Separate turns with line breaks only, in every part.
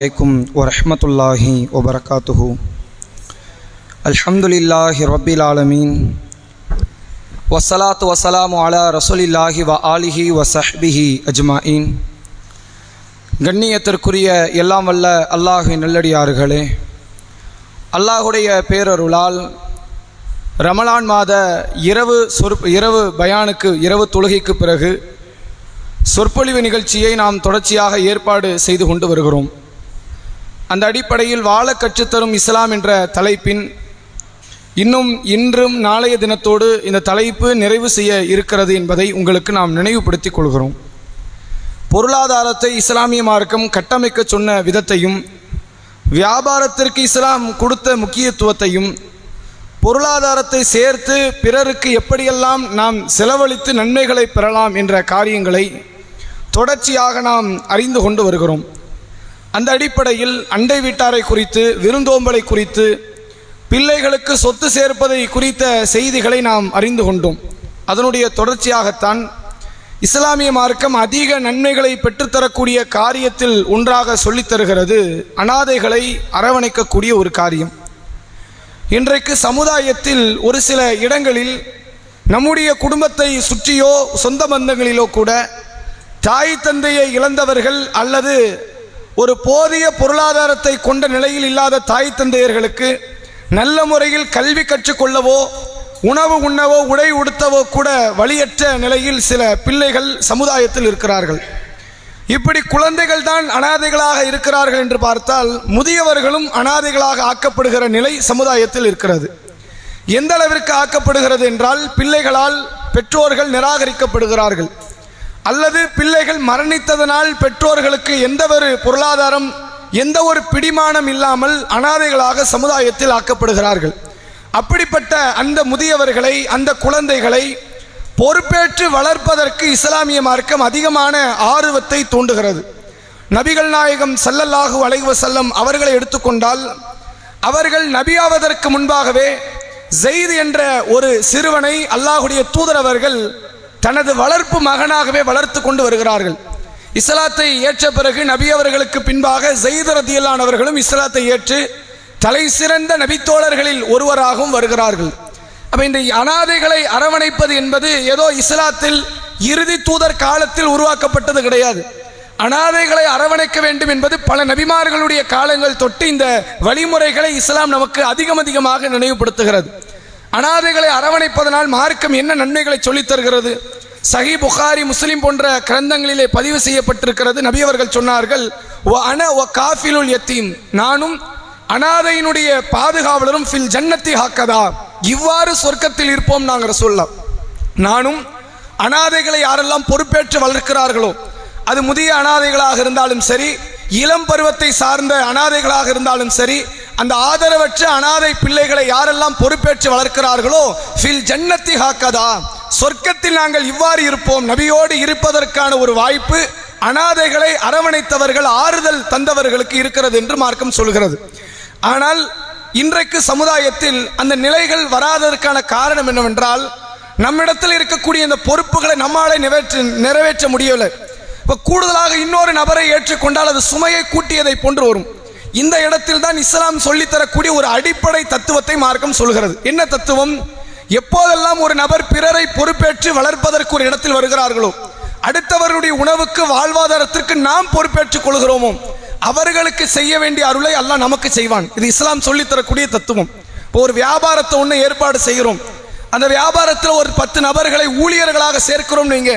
अलैकुम वरहमतुल्लाहि वबरकातुहु। अल्हम्दुलिल्लाहि रब्बिल आलमीन वस्सलातु वस्सलामु अला रसूलिल्लाहि व आलिहि व ஸஹ்பிஹி அஜ்மாயின்। கண்ணியத்திற்குரிய எல்லாம் வல்ல அல்லாஹ்வின் நல்லடியார்களே, அல்லாஹுடைய பேரருளால் ரமலான் மாத இரவு பயானுக்கு இரவு தொழுகைக்கு பிறகு சொற்பொழிவு நிகழ்ச்சியை நாம் தொடர்ச்சியாக ஏற்பாடு செய்து கொண்டு வருகிறோம். அந்த அடிப்படையில் வாழ கற்றுத்தரும் இஸ்லாம் என்ற தலைப்பின் இன்றும் நாளைய தினத்தோடு இந்த தலைப்பு நிறைவு செய்ய இருக்கிறது என்பதை உங்களுக்கு நாம் நினைவுபடுத்திக் கொள்கிறோம். பொருளாதாரத்தை இஸ்லாமிய மார்க்கம் கட்டமைக்க சொன்ன விதத்தையும், வியாபாரத்திற்கு இஸ்லாம் கொடுத்த முக்கியத்துவத்தையும், பொருளாதாரத்தை சேர்த்து பிறருக்கு எப்படியெல்லாம் நாம் செலவழித்து நன்மைகளை பெறலாம் என்ற காரியங்களை தொடர்ச்சியாக நாம் அறிந்து கொண்டு வருகிறோம். அந்த அடிப்படையில் அண்டை வீட்டாரை குறித்து, விருந்தோம்பலை குறித்து, பிள்ளைகளுக்கு சொத்து சேர்ப்பதை குறித்த செய்திகளை நாம் அறிந்து கொண்டோம். அதனுடைய தொடர்ச்சியாகத்தான் இஸ்லாமிய மார்க்கம் அதிக நன்மைகளை பெற்றுத்தரக்கூடிய காரியத்தில் ஒன்றாக சொல்லித்தருகிறது அனாதைகளை அரவணைக்கக்கூடிய ஒரு காரியம். இன்றைக்கு சமுதாயத்தில் ஒரு சில இடங்களில் நம்முடைய குடும்பத்தை சுற்றியோ சொந்த பந்தங்களிலோ கூட தாய் தந்தையை இழந்தவர்கள் அல்லது ஒரு போதிய பொருளாதாரத்தை கொண்ட நிலையில் இல்லாத தாய் தந்தையர்களுக்கு நல்ல முறையில் கல்வி கற்றுக்கொள்ளவோ, உணவு உண்ணவோ, உடை உடுத்தவோ கூட வழியற்ற நிலையில் சில பிள்ளைகள் சமுதாயத்தில் இருக்கிறார்கள். இப்படி குழந்தைகள் தான் அனாதைகளாக இருக்கிறார்கள் என்று பார்த்தால் முதியவர்களும் அனாதைகளாக ஆக்கப்படுகிற நிலை சமுதாயத்தில் இருக்கிறது. எந்த அளவிற்கு ஆக்கப்படுகிறது என்றால், பிள்ளைகளால் பெற்றோர்கள் நிராகரிக்கப்படுகிறார்கள், அல்லது பிள்ளைகள் மரணித்ததனால் பெற்றோர்களுக்கு எந்த ஒரு பொருளாதாரம், எந்த ஒரு பிடிமானம் இல்லாமல் அனாதைகளாக சமுதாயத்தில் ஆக்கப்படுகிறார்கள். அப்படிப்பட்ட அந்த முதியவர்களை, அந்த குழந்தைகளை பொறுப்பேற்று வளர்ப்பதற்கு இஸ்லாமிய மார்க்கம் அதிகமான ஆர்வத்தை தூண்டுகிறது. நபிகள் நாயகம் ஸல்லல்லாஹு அலைஹி வஸல்லம் அவர்களை எடுத்துக்கொண்டால், அவர்கள் நபியாவதற்கு முன்பாகவே ஸைத் என்ற ஒரு சிறுவனை அல்லாஹுடைய தூதர் அவர்கள் தனது வளர்ப்பு மகனாகவே வளர்த்து கொண்டு வருகிறார்கள். இஸ்லாத்தை ஏற்ற பிறகு நபி அவர்களுக்கு பின்பாக ஸைத் ரலியல்லாஹு அவர்களும் இஸ்லாத்தை ஏற்று தலை சிறந்த நபித்தோழர்களில் ஒருவராகவும் வருகிறார்கள். அப்ப இந்த அனாதைகளை அரவணைப்பது என்பது ஏதோ இஸ்லாத்தில் இறுதி தூதர் காலத்தில் உருவாக்கப்பட்டது கிடையாது. அனாதைகளை அரவணைக்க வேண்டும் என்பது பல நபிமார்களுடைய காலங்கள் தொட்டு இந்த வழிமுறைகளை இஸ்லாம் நமக்கு அதிகமாக நினைவுபடுத்துகிறது. அனாதைகளை அரவணைப்பதனால் மார்க்கம் என்ன நன்மைகளை சொல்லித் தருகிறது? சஹீ புகாரி, முஸ்லிம் போன்ற கிரந்தங்களிலே பதிவு செய்யப்பட்டிருக்கிறது. நபி அவர்கள் சொன்னார்கள், காஃபிலுல் யத்தீம், நானும் அனாதையினுடைய பாதுகாவலரும் ஃபில் ஜன்னத்தி ஹக்கதா, இவ்வாறு சொர்க்கத்தில் இருப்போம் நாங்கள் ரசூலுல்லாஹ். நானும் அனாதைகளை யாரெல்லாம் பொறுப்பேற்று வளர்க்கிறார்களோ, அது முதிய அனாதைகளாக இருந்தாலும் சரி, இளம் பருவத்தை சார்ந்த அனாதைகளாக இருந்தாலும் சரி, அந்த ஆதரவற்ற அனாதை பிள்ளைகளை யாரெல்லாம் பொறுப்பேற்று வளர்க்கிறார்களோ, ஃபில் ஜன்னத்தி ஹக்கதா, சொர்க்கத்தில் நாங்கள் இவ்வாறு இருப்போம். நபியோடு இருப்பதற்கான ஒரு வாய்ப்பு அனாதைகளை அரவணைத்தவர்கள், ஆறுதல் தந்தவர்களுக்கு இருக்கிறது என்று மார்க்கம் சொல்கிறது. ஆனால் இன்றைக்கு சமுதாயத்தில் அந்த நிலைகள் வராததற்கான காரணம் என்னவென்றால், நம்மிடத்தில் இருக்கக்கூடிய இந்த பொறுப்புகளை நம்மாலே நிறைவேற்ற முடியவில்லை. இப்போ கூடுதலாக இன்னொரு நபரை ஏற்றுக்கொண்டால் அது சுமையை கூட்டியதை போன்று வரும். இந்த இடத்தில் தான் இஸ்லாம் சொல்லித்தரக்கூடிய ஒரு அடிப்படை தத்துவத்தை மார்க்கம் சொல்கிறது. என்ன தத்துவம்? எப்போதெல்லாம் ஒரு நபர் பிறரை பொறுப்பேற்று வளர்ப்பதற்கு ஒரு இடத்தில் வருகிறார்களோ, அடுத்தவருடைய உணவுக்கு, வாழ்வாதாரத்திற்கு நாம் பொறுப்பேற்றுக் கொள்கிறோமோ, அவர்களுக்கு செய்ய வேண்டிய அருளை அல்லாஹ் நமக்கு செய்வான். இது இஸ்லாம் சொல்லித்தரக்கூடிய தத்துவம். இப்போ ஒரு வியாபாரத்தை ஒன்று ஏற்பாடு செய்கிறோம். அந்த வியாபாரத்தில் ஒரு 10 நபர்களை ஊழியர்களாக சேர்க்கிறோம். நீங்க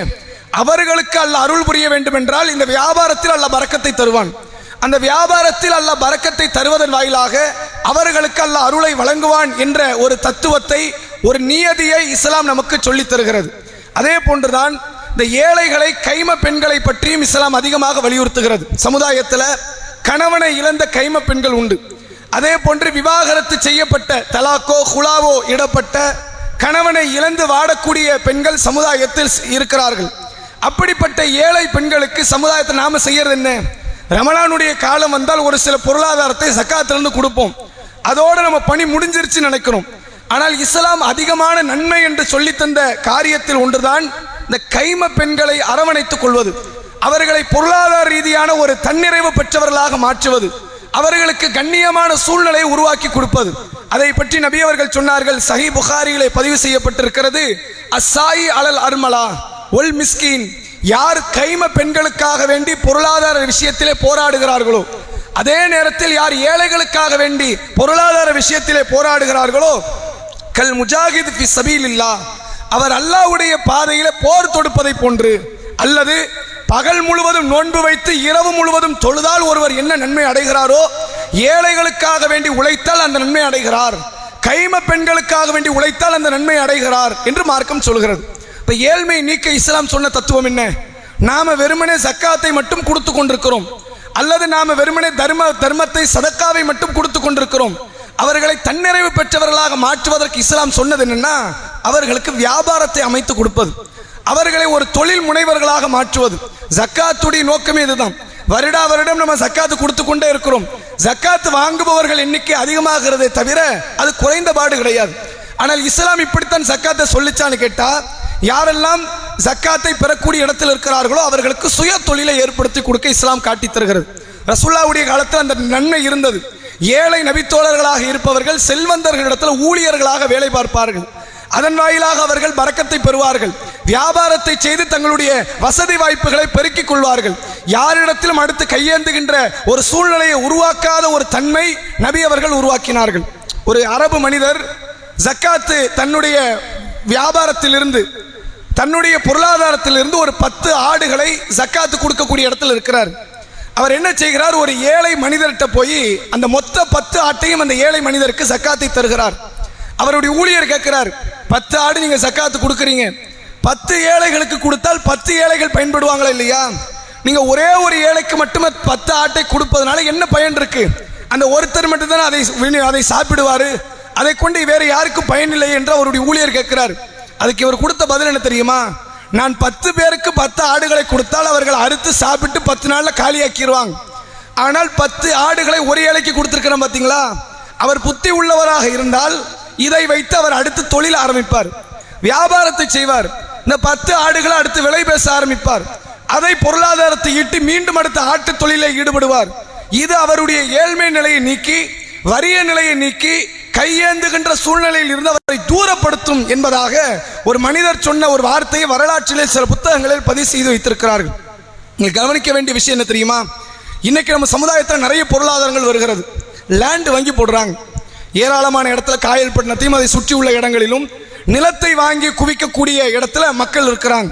அவர்களுக்கு அல்லாஹ் அருள் புரிய வேண்டும் என்றால் இந்த வியாபாரத்தில் அல்லாஹ் பரக்கத்தை தருவான். அந்த வியாபாரத்தில் அல்லாஹ் பரக்கத்தை தருவதன் வாயிலாக அவர்களுக்கு அல்லாஹ் அருளை வழங்குவான் என்ற ஒரு தத்துவத்தை, ஒரு நியதியை இஸ்லாம் நமக்கு சொல்லித் தருகிறது. அதே போன்றுதான் இந்த ஏழைகளை, கைம பெண்களை பற்றியும் இஸ்லாம் அதிகமாக வலியுறுத்துகிறது. சமுதாயத்தில் கணவனை இழந்த கைம பெண்கள் உண்டு. அதே போன்று விவாகரத்து செய்யப்பட்ட, தலாக்கோ குலாவோ இடப்பட்ட, கணவனை இழந்து வாடக்கூடிய பெண்கள் சமுதாயத்தில் இருக்கிறார்கள். அப்படிப்பட்ட ஏழை பெண்களுக்கு சமுதாயத்தை நாம செய்யறது என்ன? ரமலானுடைய காலம் வந்தால் ஒரு சில பொருளாதாரத்தை ஸகாத்திலிருந்து கொடுப்போம். அதோடு நம்ம பணி முடிஞ்சிருச்சு நினைக்கிறோம். ஆனால் இஸ்லாம் அதிகமான நன்மை என்று சொல்லித்தந்த காரியத்தில் ஒன்றுதான் இந்த கைம பெண்களை அரவணைத்துக் கொள்வது. அவர்களை பொருளாதார ரீதியான ஒரு தன்னிறைவு பெற்றவர்களாக மாற்றுவது, அவர்களுக்கு கண்ணியமான சூழ்நிலையை உருவாக்கி கொடுப்பது. அதை பற்றி நபி அவர்கள் சொன்னார்கள். சஹீ புகாரியிலே பதிவு செய்யப்பட்டிருக்கிறது. அஸ்ஸாயி அலல் அர்மலா ஒல் மிஸ்கீன், யார் கைம பெண்களுக்காக வேண்டி பொருளாதார விஷயத்திலே போராடுகிறார்களோ, அதே நேரத்தில் யார் ஏழைகளுக்காக வேண்டி பொருளாதார விஷயத்திலே போராடுகிறார்களோ, கல் முஜாஹித் ஃபி சபீலில்லாஹ், அவர் அல்லாஹ்வுடைய பாதையிலே போர் தொடுப்பதை போன்று, அல்லது பகல் முழுவதும் நோன்பு வைத்து இரவு முழுவதும் தொழுதால் ஒருவர் என்ன நன்மை அடைகிறாரோ, ஏழைகளுக்காக வேண்டி உழைத்தால் அந்த நன்மை அடைகிறார், கைம பெண்களுக்காக வேண்டி உழைத்தால் அந்த நன்மை அடைகிறார் என்று மார்க்கம் சொல்கிறது. இப்ப ஏழ்மை நீக்க இஸ்லாம் சொன்ன தத்துவம் என்ன? நாம வெறுமனே ஜக்காத்தை மட்டும் கொடுத்து கொண்டிருக்கிறோம், அல்லது நாம வெறுமனே தர்மத்தை சதக்காவை மட்டும் கொடுத்து கொண்டிருக்கிறோம். அவர்களை தன்னிறைவு பெற்றவர்களாக மாற்றுவதற்கு இஸ்லாம் சொன்னது என்னன்னா, அவர்களுக்கு வியாபாரத்தை அமைத்து கொடுப்பது, அவர்களை ஒரு தொழில் முனைவர்களாக மாற்றுவது. ஜக்காத்துடைய நோக்கமே இதுதான். வருடா வருடம் நம்ம ஜக்காத்து கொடுத்து கொண்டே இருக்கிறோம். ஜக்காத்து வாங்குபவர்கள் எண்ணிக்கை அதிகமாகிறதே தவிர அது குறைந்தபாடு கிடையாது. ஆனால் இஸ்லாம் இப்படித்தான் ஜக்காத்தை சொல்லிச்சான்னு கேட்டா, யாரெல்லாம் ஜக்காத்தை பெறக்கூடிய இடத்தில் இருக்கிறார்களோ அவர்களுக்கு சுய தொழிலை ஏற்படுத்தி கொடுக்க இஸ்லாம் காட்டி தருகிறது. ரசூலுல்லாஹ்வுடைய காலத்தில் அந்த நன்மை இருந்தது. ஏழை நபித்தோழர்களாக இருப்பவர்கள் செல்வந்தர்களிடத்தில் ஊழியர்களாக வேலை பார்ப்பார்கள். அதன் வாயிலாக அவர்கள் பரக்கத்தை பெறுவார்கள். வியாபாரத்தை செய்து தங்களுடைய வசதி வாய்ப்புகளை பெருக்கிக் கொள்வார்கள். யாரிடத்திலும் அடுத்து கையேந்துகின்ற ஒரு சூழ்நிலையை உருவாக்காத ஒரு தன்மை நபி அவர்கள் உருவாக்கினார்கள். ஒரு அரபு மனிதர் ஜக்காத்து தன்னுடைய வியாபாரத்திலிருந்து, தன்னுடைய பொருளாதாரத்திலிருந்து ஒரு 10 ஆடுகளை ஜக்காத்து கொடுக்கக்கூடிய இடத்தில் இருக்கிறார். அவர் என்ன செய்கிறார்? ஒரு ஏழை மனிதர்கிட்ட போய் அந்த மொத்த 10 ஆட்டையும் அந்த ஏழை மனிதருக்கு ஜக்காத்தை தருகிறார். அவருடைய ஊழியர் கேட்கிறார், 10 ஆடு நீங்க ஜக்காத்து கொடுக்குறீங்க, 10 ஏழைகளுக்கு கொடுத்தால் 10 ஏழைகள் பயன்படுவாங்களா இல்லையா? நீங்க ஒரே ஒரு ஏழைக்கு மட்டுமே 10 ஆட்டை கொடுப்பதனால என்ன பயன் இருக்கு? அந்த ஒருத்தர் மட்டும்தானே அதை சாப்பிடுவாரு, அதை கொண்டு வேற யாருக்கும் பயன் இல்லை என்று அவருடைய ஊழியர் கேட்கிறார். அதுக்கு இவர் கொடுத்த பதில் என்ன தெரியுமா? நான் 10 பேருக்கு 10 ஆடுகளை கொடுத்தால் அவர்கள் அறுத்து சாப்பிட்டு 10 நாள்ல காலியாக்கிடுவாங்க. ஆனால் 10 ஆடுகளை ஒரு ஏழைக்கு கொடுத்திருக்கிறோம் பார்த்தீங்களா? அவர் புத்தி உள்ளவராக இருந்தால் இதை வைத்து அவர் அடுத்து தொழில் ஆரம்பிப்பார், வியாபாரத்தை செய்வார். இந்த 10 ஆடுகளை அடுத்து விலை பேச ஆரம்பிப்பார். அதை பொருளாதாரத்தை ஈட்டி மீண்டும் அடுத்த ஆட்டு தொழிலை ஈடுபடுவார். இது அவருடைய ஏழ்மை நிலையை நீக்கி, வறிய நிலையை நீக்கி, கையேந்துகின்ற சூழ்நிலையில் இருந்து அவரை தூரப்படுத்தும் என்பதாக ஒரு மனிதர் சொன்ன ஒரு வார்த்தையை வரலாற்றிலே சில புத்தகங்களில் பதிவு செய்து வைத்திருக்கிறார்கள். நீங்கள் கவனிக்க வேண்டிய விஷயம் என்ன தெரியுமா? இன்னைக்கு நம்ம சமுதாயத்தில் நிறைய பொருளாதாரங்கள் வருகிறது. லேண்ட் வாங்கி போடுறாங்க. ஏராளமான இடத்துல காயல்பட்டினத்தையும் அதை சுற்றி உள்ள இடங்களிலும் நிலத்தை வாங்கி குவிக்கக்கூடிய இடத்துல மக்கள் இருக்கிறாங்க.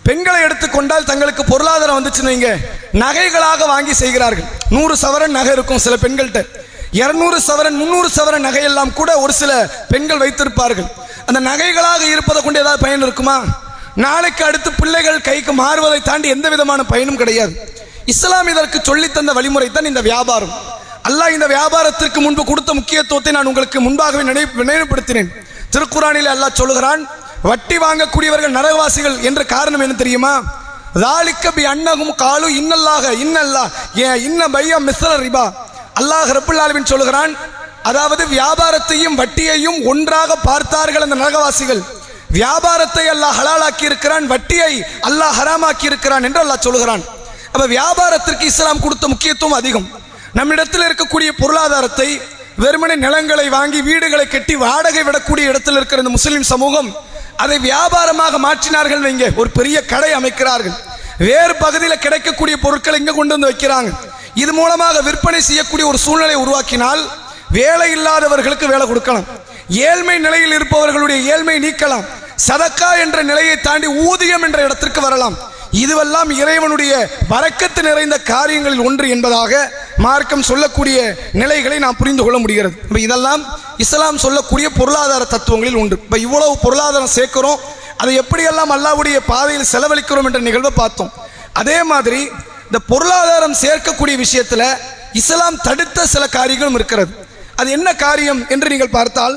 பெண்களை எடுத்துக்கொண்டால் தங்களுக்கு பொருளாதாரம் வந்துச்சுன்னு வைங்க, நகைகளாக வாங்கி செய்கிறார்கள். 100 சவரன் நகை இருக்கும் சில பெண்கள்கிட்ட, 200 சவரன் 300 சவரன் நகையெல்லாம் கூட ஒரு சில பெண்கள் வைத்திருப்பார்கள். அந்த நகைகளாக இருப்பதை கொண்டு ஏதாவது பயன் இருக்குமா? நாளைக்கு அடுத்து பிள்ளைகள் கைக்கு மாறுவதை தாண்டி எந்த விதமான பயனும் கிடையாது. இஸ்லாம் இதற்கு சொல்லித்தந்த வழிமுறை தான் இந்த வியாபாரம். அல்லாஹ் இந்த வியாபாரத்திற்கு முன்பு கொடுத்த முக்கியத்துவத்தை நான் உங்களுக்கு முன்பாகவே நினைவுபடுத்தினேன். திருக்குரானில் அல்லாஹ் சொல்லுகிறான், வட்டி வாங்கக்கூடியவர்கள் நரகவாசிகள் என்ற காரணம் என்ன தெரியுமா? ذَلِكَ بِأَنَّهُمْ قَالُوا إِنَّ اللَّهَ إِنَّ بَيْعَ مِثْلَ الرِّبَا. அல்லாஹ் ரப்புல் ஆலமீன் சொல்லுகிறான், அதாவது வியாபாரத்தையும் வட்டியையும் ஒன்றாக பார்த்தார்கள் அந்த நரகவாசிகள். வியாபாரத்தை அல்லாஹ் ஹலாலாக்கி இருக்கிறான், வட்டியை அல்லாஹ் ஹராமாக்கி இருக்கிறான் என்று அல்லாஹ் சொல்லுகிறான். அப்ப வியாபாரத்திற்கு இஸ்லாம் கொடுத்த முக்கியத்துவம் அதிகம். நம்மிடத்தில் இருக்கக்கூடிய பொருளாதாரத்தை வெறுமனே நிலங்களை வாங்கி வீடுகளை கட்டி வாடகை விடக்கூடிய இடத்தில் இருக்கிற இந்த முஸ்லிம் சமூகம் அதை வியாபாரமாக மாற்றினார்கள். வைங்க, ஒரு பெரிய கடை அமைக்கிறார்கள். வேறு பகுதியில் கிடைக்கக்கூடிய பொருட்களை இங்கே கொண்டு வந்து வைக்கிறாங்க. இது மூலமாக விற்பனை செய்யக்கூடிய ஒரு சூழ்நிலை உருவாக்கினால் வேலை இல்லாதவர்களுக்கு வேலை கொடுக்கலாம், ஏழ்மை நிலையில் இருப்பவர்களுடைய ஏழ்மை நீக்கலாம், சதக்கா என்ற நிலையை தாண்டி ஊதியம் என்ற இடத்திற்கு வரலாம். இதுவெல்லாம் இறைவனுடைய பரக்கத்து நிறைந்த காரியங்களில் ஒன்று என்பதாக மார்க்கம் சொல்லக்கூடிய நிலைகளை நாம் புரிந்து கொள்ள முடிகிறது. இப்போ இதெல்லாம் இஸ்லாம் சொல்லக்கூடிய பொருளாதார தத்துவங்களில் உண்டு. இப்போ இவ்வளவு பொருளாதாரம் சேர்க்கிறோம், அதை எப்படியெல்லாம் அல்லாஹ்வுடைய பாதையில் செலவழிக்கிறோம் என்ற நிகழ்வை பார்த்தோம். அதே மாதிரி இந்த பொருளாதாரம் சேர்க்கக்கூடிய விஷயத்தில் இஸ்லாம் தடுத்த சில காரியங்களும் இருக்கிறது. அது என்ன காரியம் என்று நீங்கள் பார்த்தால்,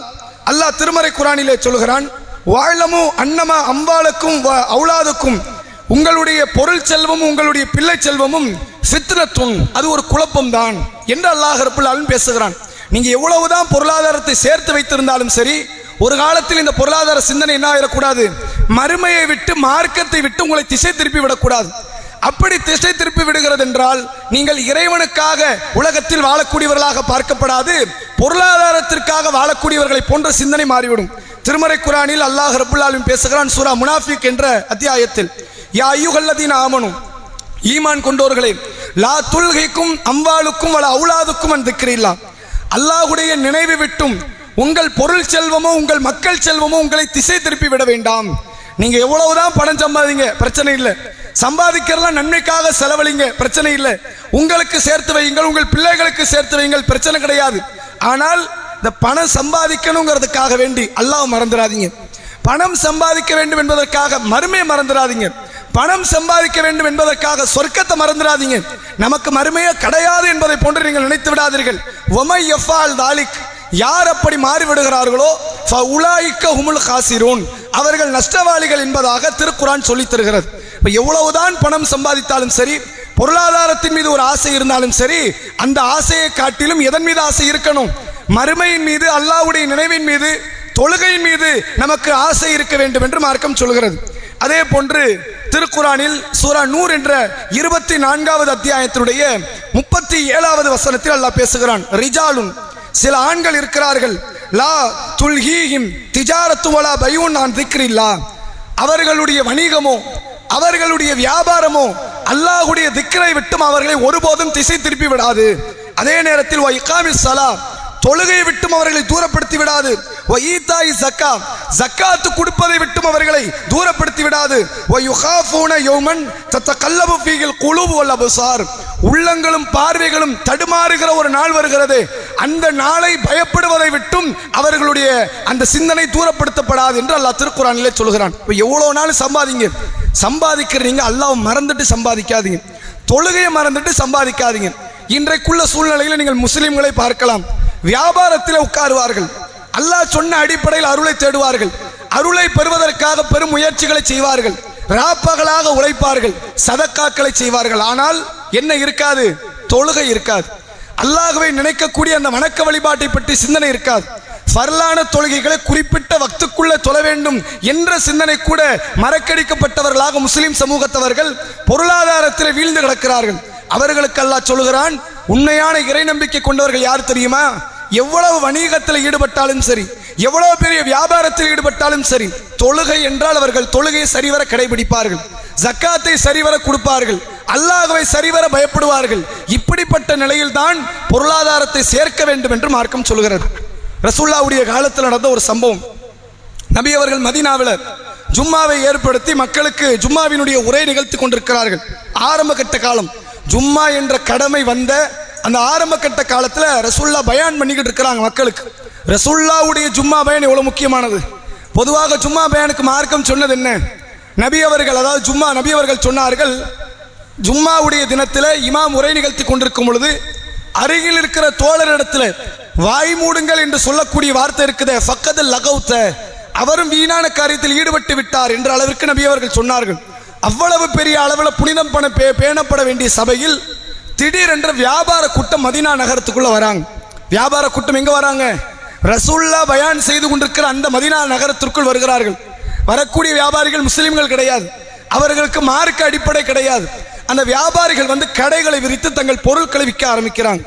அல்லாஹ் திருமறை குர்ஆனிலே சொல்கிறான், வஅலமு அன்னமா அம்வாலுக்கும் அவுலாதுக்கும், உங்களுடைய பொருள் செல்வமும் உங்களுடைய பிள்ளை செல்வமும் ஃபித்னத்துன், அது ஒரு குழப்பம் தான் என்று அல்லாஹ் ரப்புல் ஆலமீன் பேசுகிறான். நீங்க எவ்வளவுதான் பொருளாதாரத்தை சேர்த்து வைத்திருந்தாலும் சரி, ஒரு காலத்தில் இந்த பொருளாதார சிந்தனை என்ன ஆகிடக்கூடாது, மறுமையை விட்டு மார்க்கத்தை விட்டு உங்களை திசை திருப்பி விடக்கூடாது. அப்படி திசை திருப்பி விடுகிறது என்றால் நீங்கள் இறைவனுக்காக உலகத்தில் வாழக்கூடியவர்களாக பார்க்கப்படாது, பொருளாதாரத்திற்காக வாழக்கூடியவர்களை போன்ற சிந்தனை மாறிவிடும். திருமறை குர்ஆனில் அல்லாஹ் ரப்புல் ஆலமீன் பேசுகிறான் சூரா முனாஃபிக் என்ற அத்தியாயத்தில், யா அய்யுஹல்லதீன ஆமனு, ஈமான் கொண்டோர்களே, லா துல்ஹிக்கும் அம்வாலுக்கும் வல அவுலாதுக்கும் அன் திக்ரில்லா, அல்லாஹ்வுடைய நினைவு விட்டும் உங்கள் பொருள் செல்வமோ உங்கள் மக்கள் செல்வமோ உங்களை திசை திருப்பி விட வேண்டாம். நீங்க எவ்வளவுதான் பணம் சம்பாதிங்க பிரச்சனை இல்லை, சம்பாதிக்கிறதெல்லாம் நன்மைக்காக செலவழிங்க பிரச்சனை இல்லை, உங்களுக்கு சேர்த்து வையுங்கள், உங்கள் பிள்ளைகளுக்கு சேர்த்து வையுங்கள் பிரச்சனை கிடையாது. ஆனால் இந்த பணம் சம்பாதிக்கணுங்கிறதுக்காக வேண்டி அல்லாஹ் மறந்துடாதீங்க, பணம் சம்பாதிக்க வேண்டும் என்பதற்காக மறுமையை மறந்துடாதீங்க, பணம் சம்பாதிக்க வேண்டும் என்பதற்காக சொர்க்கத்தை மறந்துடாதீங்க, நமக்கு மறுமையே கிடையாது என்பதை போன்று நீங்கள் நினைத்து விடாதீர்கள். ஒமை யஃபால் தாலிக், யார் அப்படி மாறிவிடுகிறார்களோ ஃபஉலாயிக ஹுமுல் காசிரூன், அவர்கள் நஷ்டவாளிகள் என்பதாக திருக்குர்ஆன் சொல்லித் தருகிறது. இப்போ எவ்வளவுதான் பணம் சம்பாதித்தாலும் சரி, பொருளாதாரத்தின் மீது ஒரு ஆசை இருந்தாலும் சரி, அந்த ஆசையை காட்டிலும் எதன் மீது ஆசை இருக்கணும்? மறுமையின் மீது, அல்லாஹ்வுடைய நினைவின் மீது, தொழுகையின் மீது நமக்கு ஆசை இருக்க வேண்டும் என்று மார்க்கம் சொல்கிறது. அதே போன்று திருக்குர்ஆனில் சூரா நூர் என்ற 24வது அத்தியாயத்தினுடைய 37வது வசனத்தில் அல்லாஹ் பேசுகிறான், ரிஜாலுன், சில ஆண்கள் இருக்கிறார்கள், லா துல்ஹீஹிம் திஜாரத்து வலா பைஉன் அன் திக்ரில்லா, அவர்களுடைய வணிகமோ அவர்களுடைய வியாபாரமோ அல்லாஹ்வுடைய திக்ரை விட்டும் அவர்களை ஒருபோதும் திசை திருப்பி விடாது. அதே நேரத்தில் வ இகாமிஸ் ஸலா, தொழுகையை விட்டும் அவர்களை தூரப்படுத்தி விடாது. வ ஈதாஇ ஸக்கா, ஜக்காத் கொடுப்பதை விட்டும் அவர்களை தூரப்படுத்தி விடாது. வ யுகாஃபூன யௌமன் தத்தகல்லபு ஃபீஹில் குலூபு வல் அப்சார், உள்ளங்களும் பார்வைகளும் தடுமாறுகிற ஒரு நாள் வருகிறது, அந்த நாளை பயப்படுவதை விட்டும் அவர்களுடைய அந்த சிந்தனை தூரப்படுத்தப்படாது என்று அல்லாஹ் திருக்குர்ஆனிலே சொல்கிறான். இப்போ எவ்வளோ நாள் சம்பாதிங்க, சம்பாதிக்கிறீங்க, அல்லாஹ் மறந்துட்டு சம்பாதிக்காதீங்க, தொழுகையை மறந்துட்டு சம்பாதிக்காதீங்க. இன்றைக்குள்ள சூழ்நிலையில் நீங்கள் முஸ்லிம்களை பார்க்கலாம், வியாபாரத்தில் உட்காருவார்கள், அல்லாஹ் சொன்ன அடிப்படையில் அருளை தேடுவார்கள், அருளை பெறுவதற்காக பெரும் முயற்சிகளை செய்வார்கள், ராப்பகலாக உழைப்பார்கள், சதக்காக்களை செய்வார்கள். ஆனால் என்ன இருக்காது? தொழுகை இருக்காது, அல்லாஹ்வை நினைக்கக்கூடிய அந்த வணக்க வழிபாட்டை பற்றி சிந்தனை இருக்காது, ஃபர்லான தொழுகைகளை குறிப்பிட்ட வக்துக்குள்ள தொழ வேண்டும் என்ற சிந்தனை கூட மறக்கடிக்கப்பட்டவர்களாக முஸ்லிம் சமூகத்தவர்கள் பொருளாதாரத்தில் வீழ்ந்து கிடக்கிறார்கள். அவர்களுக்கு அல்லாஹ் சொல்கிறான், உண்மையான இறை நம்பிக்கை கொண்டவர்கள் யார் தெரியுமா? எவ்வளவு வணிகத்தில் ஈடுபட்டாலும் சரி, எவ்வளவு பெரிய வியாபாரத்தில் ஈடுபட்டாலும் சரி, தொழுகை என்றால் அவர்கள் தொழுகையை சரிவர கடைபிடிப்பார்கள், ஜக்காத்தை சரிவர கொடுப்பார்கள், அல்லாஹ்வை சரிவர பயப்படுவார்கள். இப்படிப்பட்ட நிலையில் தான் பொருளாதாரத்தை சேர்க்க வேண்டும் என்று மார்க்கம் சொல்கிறது. ரசூலுல்லாஹ்வுடைய காலத்தில் நடந்த ஒரு சம்பவம், நபி அவர்கள் மதீனாவில் ஜும்மாவை ஏற்படுத்தி மக்களுக்கு ஜும்மாவினுடைய உரை நிகழ்த்தி கொண்டிருக்கிறார்கள். ஆரம்ப கட்ட காலம், ஜும்மா என்ற கடமை வந்த அந்த ஆரம்ப கட்ட காலத்தில் ரசூலுல்லாஹ் பயான் பண்ணிக்கிட்டு இருக்கிறாங்க மக்களுக்கு. ரசூலுல்லாஹ்வுடைய ஜும்மா பயான் எவ்வளவு முக்கியமானது. பொதுவாக ஜும்மா பயானுக்கு மார்க்கம் சொன்னது என்ன? நபி அவர்கள், அதாவது ஜும்மா நபி அவர்கள் சொன்னார்கள், ஜும்மாவுடைய தினத்தில் இமாம் உரை நிகழ்த்தி கொண்டிருக்கும் பொழுது அருகில் இருக்கிற தோழரிடத்தில் வாய் மூடுங்கள் என்று சொல்லக்கூடிய வார்த்தை இருக்குது, ஃபக்கதல் லகௌத, அவரும் வீணான காரியத்தில் ஈடுபட்டு விட்டார் என்ற அளவிற்கு நபி அவர்கள் சொன்னார்கள். அவ்வளவு பெரிய அளவில் புனிதம் பேணப்பட வேண்டிய சபையில் திடீரென்று வியாபார கூட்டம் மதீனா நகரத்துக்குள்ள வராங்க. வியாபார கூட்டம் எங்க வராங்க? ரசூலுல்லாஹ் பயான் செய்து கொண்டிருக்கிற அந்த மதீனா நகரத்திற்குள் வருகிறார்கள். வரக்கூடிய வியாபாரிகள் முஸ்லிம்கள் கிடையாது, அவர்களுக்கு மார்க்க அடிப்படை கிடையாது. அந்த வியாபாரிகள் வந்து கடைகளை விரித்து தங்கள் பொருட்களை விற்க ஆரம்பிக்கிறாங்க.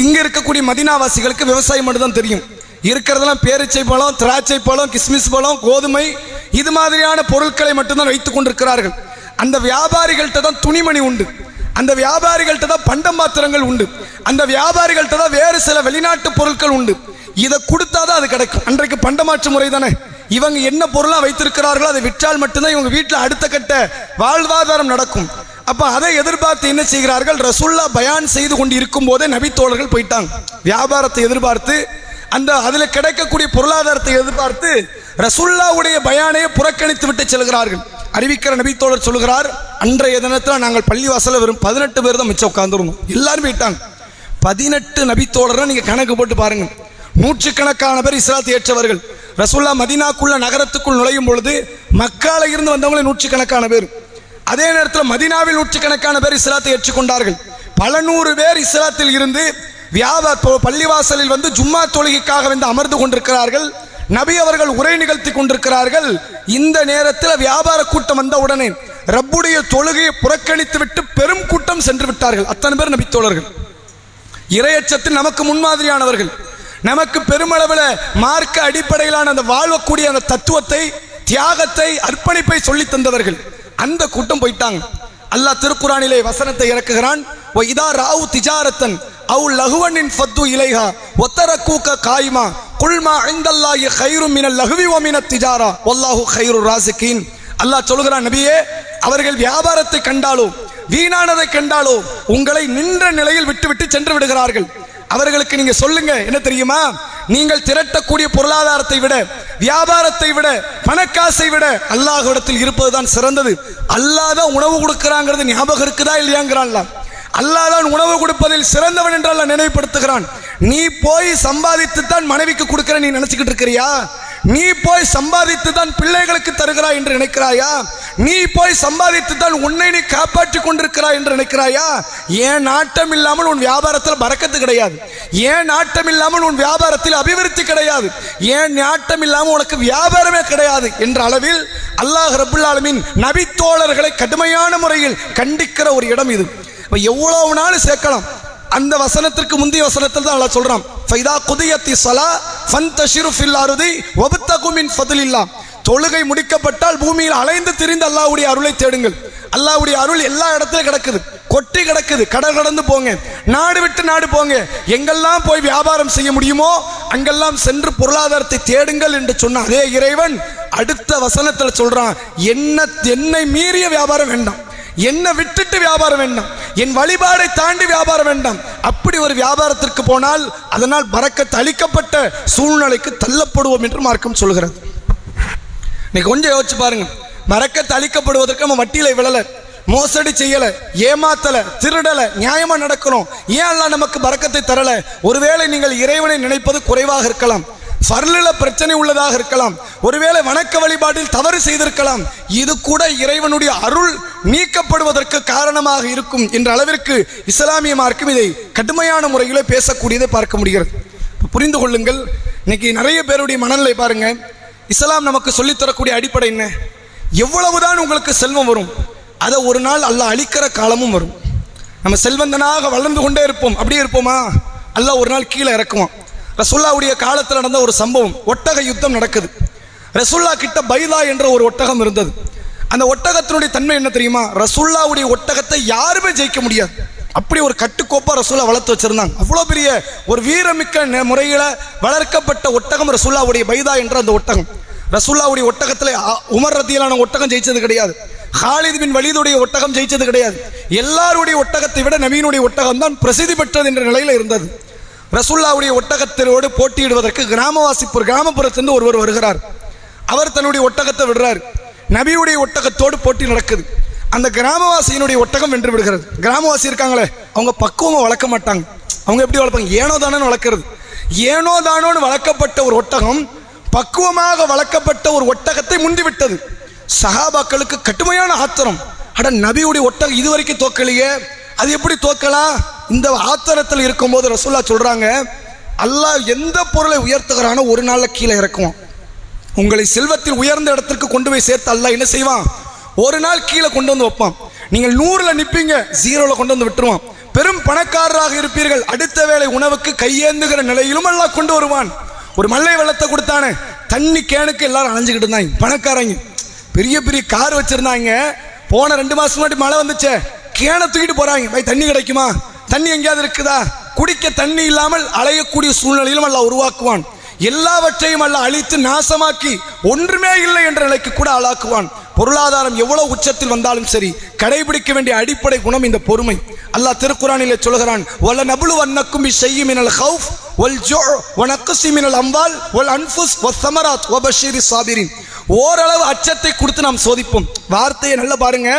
இங்க இருக்கக்கூடிய மதீனாவாசிகளுக்கு விவசாயம் மட்டும் தான் தெரியும், இருக்கிறதெல்லாம் பேரிச்சை பழம், திராட்சை பழம், கிஸ்மிஸ் பழம், கோதுமை, இது மாதிரியான பொருட்களை மட்டும்தான் வைத்துக் கொண்டிருக்கிறார்கள். அந்த வியாபாரிகள்கிட்ட தான் துணிமணி உண்டு, அந்த வியாபாரிகள்கிட்ட தான் பண்டம் பாத்திரங்கள் உண்டு, அந்த வியாபாரிகள்கிட்ட தான் வேறு சில வெளிநாட்டு பொருட்கள் உண்டு. இதை கொடுத்தாதான் அது கிடைக்கும். அன்றைக்கு பண்டமாற்று முறை தானே. இவங்க என்ன பொருளாக வைத்திருக்கிறார்களோ அதை விற்றால் மட்டும்தான் இவங்க வீட்டில் அடுத்த கட்ட வாழ்வாதாரம் நடக்கும். அப்போ அதை எதிர்பார்த்து என்ன செய்கிறார்கள்? ரசூலுல்லாஹ் பயான் செய்து கொண்டு இருக்கும் போதே நபி தோழர்கள் போயிட்டாங்க. வியாபாரத்தை எதிர்பார்த்து, அந்த அதில் கிடைக்கக்கூடிய பொருளாதாரத்தை எதிர்பார்த்து ரசூலுல்லாஹ்வுடைய பயானையை புறக்கணித்து விட்டு செல்கிறார்கள். அறிவிக்கிற நபி தோழர் சொல்கிறார், அன்றைய தினத்தில் நாங்கள் பள்ளிவாசலில் வெறும் 18 பேர் தான் மிச்சம் உட்கார்ந்துருந்தோம், எல்லாரும் போயிட்டாங்க. 18 நபி தோழரை நீங்க கணக்கு போட்டு பாருங்க, நூற்றுக்கணக்கான பேர் இஸ்லாத்தை ஏற்றவர்கள். ரசூலுல்லாஹ் மதீனாக்குள்ள நகரத்துக்குள் நுழையும் பொழுது மக்கால இருந்து வந்தவங்களே நூற்றுக்கணக்கான பேர், அதே நேரத்தில் மதீனாவில் நூற்றுக்கணக்கான பேர் இஸ்லாத்தை ஏற்றுக்கொண்டார்கள். பல நூறு பேர் இஸ்லாத்தில் இருந்து பள்ளிவாசலில் வந்து ஜும்மா தொழுகைக்காக வந்து அமர்ந்து கொண்டிருக்கிறார்கள். நபி அவர்கள் உரை நிகழ்த்தி கொண்டிருக்கிறார்கள். இந்த நேரத்தில் வியாபார கூட்டம் வந்த உடனே ரப்புடைய தொழுகையை புறக்கணித்து விட்டு பெரும் கூட்டம் சென்று விட்டார்கள். அத்தனை பேர் நபித்தோழர்கள், இறையச்சத்தில் நமக்கு முன்மாதிரியானவர்கள், நமக்கு பெருமளவில் மார்க்க அடிப்படையிலான அந்த வாழக்கூடிய அந்த தத்துவத்தை, தியாகத்தை, அர்ப்பணிப்பை சொல்லி தந்தவர்கள். அந்த கூட்டம் போயிட்டாங்க. அல்லாஹ் திருக்குரானிலே வசனத்தை இறக்குகிறான், இதா ராவு திஜாரத்தன் அவு லகுவனின் ஃபத்து இலைஹா ஒத்தரக்கூக்க காயிமா குல்மா இந்தல்லாஹி கைரும் மினல் லகுவி வ மினத் திஜாரா வல்லாஹு கைருர் ராசிகீன். அல்லாஹ் சொல்கிறான், நபியே, அவர்கள் வியாபாரத்தை கண்டாலோ வீணானதை கண்டாலோ உங்களை நின்ற நிலையில் விட்டுவிட்டு சென்று விடுகிறார்கள். அவர்களுக்கு நீங்க சொல்லுங்க, என்ன தெரியுமா, நீங்கள் திரட்டக்கூடிய பொருளாதாரத்தை விட, வியாபாரத்தை விட, பணக்காசை விட அல்லாஹ்விடத்தில் இருப்பதுதான் சிறந்தது. அல்லாஹ் தான் உணவு கொடுக்கிறாங்கிறது ஞாபகம் இருக்குதா இல்லையாங்கிறான்ல. அல்லாஹ் தான் உணவு கொடுப்பதில் சிறந்தவன் என்று அல்லாஹ் நினைவுபடுத்துகிறான். நீ போய் சம்பாதித்து தான் மனைவிக்கு கொடுக்கிற நீ நினைச்சுக்கிட்டு இருக்கிறியா? நீ போய் சம்பாதித்து தான் பிள்ளைகளுக்கு தருகிறாய் என்று நினைக்கிறாயா? நீ போய் சம்பாதித்து தான் உன்னை நீ காப்பாற்றி கொண்டிருக்கிறாய் என்று நினைக்கிறாயா? ஏன் நாட்டம் இல்லாமல் உன் வியாபாரத்தில் பரக்கத்து கிடையாது. ஏன் நாட்டம் இல்லாமல் உன் வியாபாரத்தில் அபிவிருத்தி கிடையாது. ஏன் நாட்டம் இல்லாமல் உனக்கு வியாபாரமே கிடையாது என்ற அளவில் அல்லாஹ் ரப்புல் ஆலமீன் நபி தோழர்களை கடுமையான முறையில் கண்டிக்கிற ஒரு இடம் இது. எவ்வளவு நாள் சேர்க்கலாம். அந்த வசனத்திற்கு முந்தைய வசனத்தில் தான் அல்லாஹ் சொல்றான், ஃபைதா குதியத்தி ஸலா ஃபன்தஷிரு ஃபில் அர்தி வப்தகு மின் ஃபத்லில்லாஹ். தொழுகை முடிக்கப்பட்டால் பூமியில் அலைந்து திரிந்து அல்லாஹ்வுடைய அருளை தேடுங்கள். அல்லாஹ்வுடைய அருள் எல்லா இடத்திலும் கிடக்குது, கொட்டி கிடக்குது. கடல் கடந்து போங்க, நாடு விட்டு நாடு போங்க, எங்கெல்லாம் போய் வியாபாரம் செய்ய முடியுமோ அங்கெல்லாம் சென்று பொருளாதாரத்தை தேடுங்கள் என்று சொன்ன அதே இறைவன் அடுத்த வசனத்தில் சொல்றான், என்னை மீறிய வியாபாரம் வேண்டாம், என்னை விட்டுட்டு வியாபாரம் வேண்டாம், என் வழிபாடை தாண்டி வியாபாரம் வேண்டாம். அப்படி ஒரு வியாபாரத்திற்கு போனால் அதனால் பரக்கத் அளிக்கப்பட்ட சூழ்நிலைக்கு தள்ளப்படுவோம் என்று மார்க்கம் சொல்கிறது. இன்னைக்கு கொஞ்சம் யோசிச்சு பாருங்க, பரக்கத் அளிக்கப்படுவதற்கு நம்ம வட்டியில விழல, மோசடி செய்யல, ஏமாத்தல, திருடல, நியாயமா நடக்கணும். ஏன் அல்லாஹ் நமக்கு பரக்கத்தை தரல? ஒருவேளை நீங்கள் இறைவனை நினைப்பது குறைவாக இருக்கலாம், ஃபர்லில பிரச்சனை உள்ளதாக இருக்கலாம், ஒருவேளை வணக்க வழிபாட்டில் தவறு செய்திருக்கலாம். இது கூட இறைவனுடைய அருள் நீக்கப்படுவதற்கு காரணமாக இருக்கும் என்ற அளவிற்கு இஸ்லாமிய மார்க்கம் இதை கடுமையான முறையிலே பேசக்கூடியதை பார்க்க முடிகிறது. புரிந்து கொள்ளுங்கள், இன்னைக்கு நிறைய பேருடைய மனநிலை பாருங்க. இஸ்லாம் நமக்கு சொல்லித்தரக்கூடிய அடிப்படை என்ன? எவ்வளவுதான் உங்களுக்கு செல்வம் வரும், அதை ஒரு நாள் அல்லாஹ் அழிக்கிற காலமும் வரும். நம்ம செல்வந்தனாக வளர்ந்து கொண்டே இருப்போம், அப்படியே இருப்போமா? அல்லாஹ் ஒரு நாள் கீழே இறக்குவான். ரசூல்லாவுடைய காலத்தில் நடந்த ஒரு சம்பவம், ஒட்டக யுத்தம் நடக்குது. ரசூல்லா கிட்ட பைதா என்ற ஒரு ஒட்டகம் இருந்தது. அந்த ஒட்டகத்தினுடைய தன்மை என்ன தெரியுமா? ரசூல்லாவுடைய ஒட்டகத்தை யாருமே ஜெயிக்க முடியாது, அப்படி ஒரு கட்டுக்கோப்பா ரசூல்லா வளர்த்து வச்சிருந்தாங்க. அவ்வளோ பெரிய ஒரு வீரமிக்க முறையில் வளர்க்கப்பட்ட ஒட்டகம் ரசூல்லாவுடைய பைதா என்ற அந்த ஒட்டகம். ரசூல்லாவுடைய ஒட்டகத்தில் உமர் ரதியலான ஒட்டகம் ஜெயிச்சது கிடையாது, ஹாலித் பின் வலீதுடைய ஒட்டகம் ஜெயிச்சது கிடையாது. எல்லாருடைய ஒட்டகத்தை விட நபியினுடைய ஒட்டகம் தான் பிரசித்தி பெற்றது என்ற நிலையில் இருந்தது. ரசூல்லாவுடைய ஒட்டகத்தினோடு போட்டியிடுவதற்கு கிராமப்புறத்திலிருந்து ஒருவர் வருகிறார். அவர் தன்னுடைய ஒட்டகத்தை விடுறார். நபியுடைய ஒட்டகத்தோடு போட்டி நடக்குது. அந்த கிராமவாசியினுடைய ஒட்டகம் வென்று விடுகிறது. கிராமவாசி இருக்காங்களே, அவங்க பக்குவமாக வளர்க்க மாட்டாங்க. அவங்க எப்படி வளர்ப்பாங்க? ஏனோ தானோன்னு வளர்க்கறது. ஏனோ தானோன்னு வளர்க்கப்பட்ட ஒரு ஒட்டகம் பக்குவமாக வளர்க்கப்பட்ட ஒரு ஒட்டகத்தை முந்திவிட்டது. சஹாபாக்களுக்கு கடுமையான ஆத்திரம். அட, நபியுடைய ஒட்டகம் இதுவரைக்கும் தோக்கலையே, அது எப்படி தோக்கலாம்? இந்த ஆத்திரத்தில் இருக்கும்போது ரசூல்லா சொல்றாங்க, அல்லாஹ் எந்த பொருளை உயர்த்துகிறானோ ஒரு நாள்ல கீழே இறக்குவான். உங்களை செல்வத்தில் உயர்ந்த இடத்திற்கு கொண்டு போய் சேர்த்து அல்லாஹ் என்ன செய்வான்? ஒரு நாள் கீழே கொண்டு வந்து வைப்பான். நீங்கள் 100ல் நிற்பீங்க, 0ல கொண்டு வந்து விட்டுருவான். பெரும் பணக்காரராக இருப்பீர்கள், அடுத்த வேளை உணவுக்கு கையேந்துகிற நிலையிலும் அல்லாஹ் கொண்டு வருவான். ஒரு மல்லை வெள்ளத்தை கொடுத்தானே, தண்ணி கேனுக்கு எல்லாரும் அலைஞ்சுக்கிட்டு இருந்தாங்க. பணக்காரங்க பெரிய பெரிய கார் வச்சிருந்தாங்க. போன 2 மாசம் முன்னாடி மழை வந்துச்சே, கேனை தூக்கிட்டு போறாங்க. தண்ணி கிடைக்குமா? தண்ணி எங்கேயாவது இருக்குதா? குடிக்க தண்ணி இல்லாமல் அலையக்கூடிய சூழ்நிலையிலும் அல்லாஹ் உருவாக்குவான். எல்லாவற்றையும் அல்லாஹ் அழித்து நாசமாக்கி ஒன்றுமே இல்லை என்ற நிலைக்கு கூட ஆளாக்குவான். பொருளாதாரம் எவ்வளவு உச்சத்தில் வந்தாலும் சரி, கடைபிடிக்க வேண்டிய அடிப்படை குணம் இந்த பொறுமை. அல்லாஹ் திருக்குரானிலே சொல்கிறான், வல நபுலுவன்னக்கும் பிஷைஇ மினல் ஹௌஃப் வல் ஜுஅ் வ நக்ஸி மினல் அம்வால் வல் அன்ஃபுஸ் வஸ்ஸமராத் வபஷிரிஸ் சாபிரின். ஓரளவு அச்சத்தை கொடுத்து நாம் சோதிப்போம். வார்த்தையை நல்லா பாருங்க.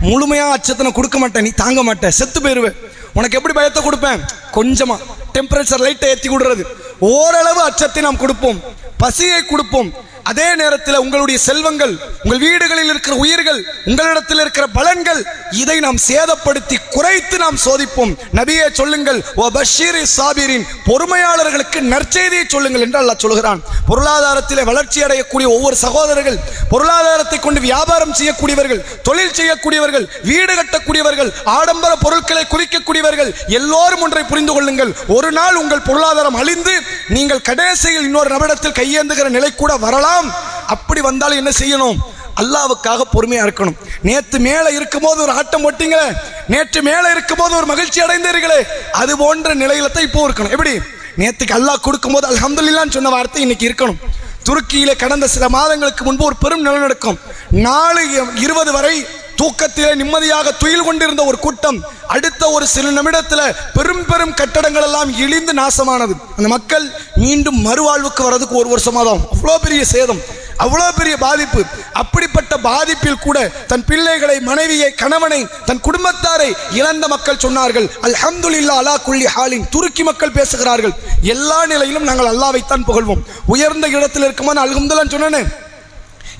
முழுமையா அச்சத்தை நான் கொடுக்க மாட்டேன், நீ தாங்க மாட்டேன், செத்து போயிருவேன். உனக்கு எப்படி பயத்தை கொடுப்பேன்? கொஞ்சமா டெம்பரேச்சர் லைட்டை ஏற்றி கொடுறது. ஓரளவு அச்சத்தை நாம் கொடுப்போம், பசியை கொடுப்போம். அதே நேரத்தில் உங்களுடைய செல்வங்கள், உங்கள் வீடுகளில் இருக்கிற உயிர்கள், உங்களிடத்தில் இருக்கிற பலன்கள் இதை நாம் சேதப்படுத்தி குறைத்து நாம் சோதிப்போம். நபியே சொல்லுங்கள், ஓ பஷீரி சாபிரின், பொறுமையாளர்களுக்கு நற்செய்தியை சொல்லுங்கள் என்று அல்லாஹ் சொல்கிறான். பொருளாதாரத்திலே வளர்ச்சி அடையக்கூடிய ஒவ்வொரு சகோதரர்கள், பொருளாதாரத்தை கொண்டு வியாபாரம் செய்யக்கூடியவர்கள், தொழில் செய்யக்கூடியவர்கள், வீடு கட்டக்கூடியவர்கள், ஆடம்பர பொருட்களை குறிக்கக்கூடியவர்கள் எல்லோரும் ஒன்றை புரிந்து கொள்ளுங்கள். ஒரு நாள் உங்கள் பொருளாதாரம் அழிந்து நீங்கள் கடைசியில் இன்னொரு நபரிடத்தில் கையேந்துகிற நிலை கூட வரலாம். அப்படி வந்தாலும் என்ன செய்யணும்? அல்லாவுக்காக பொறுமையா இருக்கணும். நேற்று மேல இருக்கும்போது ஒரு ஆட்டம் போட்டீங்களே, நேற்று மேல இருக்கும்போது ஒரு மகிழ்ச்சி அடைந்தீர்களே, அது போன்ற நிலையில தான் இப்போ இருக்கணும். எப்படி? நேற்றுக்கு அல்லாஹ் கொடுக்கும்போது அல்ஹம்துலில்லாஹ்னு சொன்ன வார்த்தை இன்னைக்கு இருக்கணும். துருக்கியிலே கடந்த சில மாதங்களுக்கு முன்பு ஒரு பெரும் நிலநடுக்கம், 4:20 வரை தூக்கத்திலே நிம்மதியாக துயில் கொண்டிருந்த ஒரு கூட்டம் அடுத்த ஒரு சில நிமிடத்தில் பெரும் பெரும் கட்டடங்கள் எல்லாம் இழிந்து நாசமானது. அந்த மக்கள் மீண்டும் மறுவாழ்வுக்கு வர்றதுக்கு 1 வருஷமாதான். அவ்வளோ பெரிய சேதம், அவ்வளோ பெரிய பாதிப்பு. அப்படிப்பட்ட பாதிப்பில் கூட தன் பிள்ளைகளை, மனைவியை, கணவனை, தன் குடும்பத்தாரை இழந்த மக்கள் சொன்னார்கள், அல்ஹம்துலில்லாஹ் அலா குல்லி ஹாலின். துருக்கி மக்கள் பேசுகிறார்கள், எல்லா நிலையிலும் நாங்கள் அல்லாஹ்வைத்தான் புகழ்வோம். உயர்ந்த இடத்தில் இருக்கும்போது அல்ஹம்துலில்லாஹ் சொன்னேன்,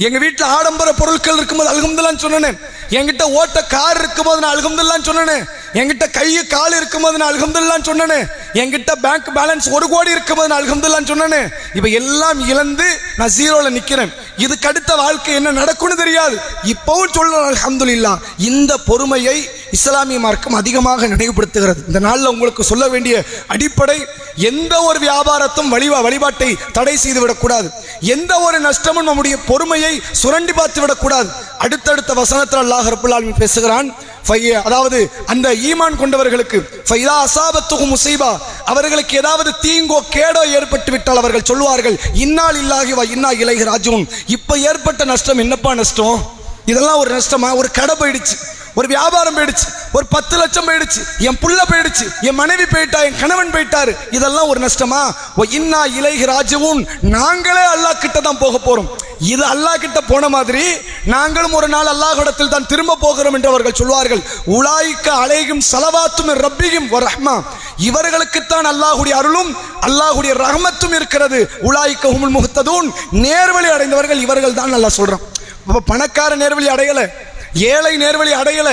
எங்க வீட்டில் ஆடம்பர பொருட்கள் இருக்கும்போது அல்ஹம்துலில்லாஹ் சொன்னேன், என்கிட்ட ஓட்ட கார் இருக்கும்போது நான் அல்ஹம்துலில்லாஹ் சொன்னேன், என்கிட்ட கையை கால் இருக்கும்போது நான் அல்ஹம்துலில்லாஹ் சொன்னேன், என்கிட்ட பேங்க் பேலன்ஸ் 1 கோடி இருக்கும்போது நான் அல்ஹம்துலில்லாஹ் சொன்னேன். இப்போ எல்லாம் இழந்து நான் ஜீரோல நிற்கிறேன். இதுக்கு அடுத்த வாழ்க்கை என்ன நடக்கும்னு தெரியாது. இப்பவும் சொல்லலாம் அல்ஹம்துலில்லாஹ். இந்த பொறுமையை இஸ்லாமிய மார்க்கம் அதிகமாக நினைவுபடுத்துகிறது. இந்த நாளில் உங்களுக்கு சொல்ல வேண்டிய அடிப்படை, எந்த ஒரு வியாபாரத்தும் வழிபாட்டை தடை செய்து விடக்கூடாது. எந்த ஒரு நஷ்டமும் நம்முடைய பொறுமையை சுரண்டி பார்த்து விடக்கூடாது. அடுத்தடுத்த வசனத்தில் அல்லாஹ் ரப்பல் ஆலமீன் பேசுகிறான், அதாவது அந்த ஈமான் கொண்டவர்களுக்கு ஃபைதா அஸாபத்துஹும் முஸீபா, அவர்களுக்கு ஏதாவது தீங்கோ கேடோ ஏற்பட்டு விட்டால் அவர்கள் சொல்வார்கள், இன்னா லில்லாஹி வ இன்னா இலைஹி ராஜிஊன். இப்ப ஏற்பட்ட நஷ்டம் என்னப்பா நஷ்டம்? இதெல்லாம் ஒரு நஷ்டமா? ஒரு கடை போயிடுச்சு, ஒரு வியாபாரம் போயிடுச்சு, ஒரு 10 லட்சம் போயிடுச்சு, என் புள்ள போயிடுச்சு, என் மனைவி போயிட்டா, என் கணவன் போயிட்டாரு, இதெல்லாம் ஒரு நஷ்டமா? இன்னா இலைஹி ராஜிஊன். நாங்களே அல்லாஹ் கிட்ட தான் போக போறோம். இது அல்லாஹ் கிட்ட போன மாதிரி நாங்களும் ஒரு நாள் அல்லாஹ்விடத்தில் தான் திரும்ப போகிறோம் என்று அவர்கள் சொல்வார்கள். உலாயிக்க அலைஹிம் ஸலவாத்தும் மிர் ரப்பிஹிம் வ ரஹ்மா. இவர்களுக்குத்தான் அல்லாஹ்வுடைய அருளும் அல்லாஹ்வுடைய ரஹ்மத்தும் இருக்கிறது. உலாயிக்க ஹுமுல் முஹ்ததூன். நேர்வழி அடைந்தவர்கள் இவர்கள் தான் அல்லாஹ் சொல்றான். பணக்கார நேர்வழி அடையல, ஏழை நேர்வழி அடையல,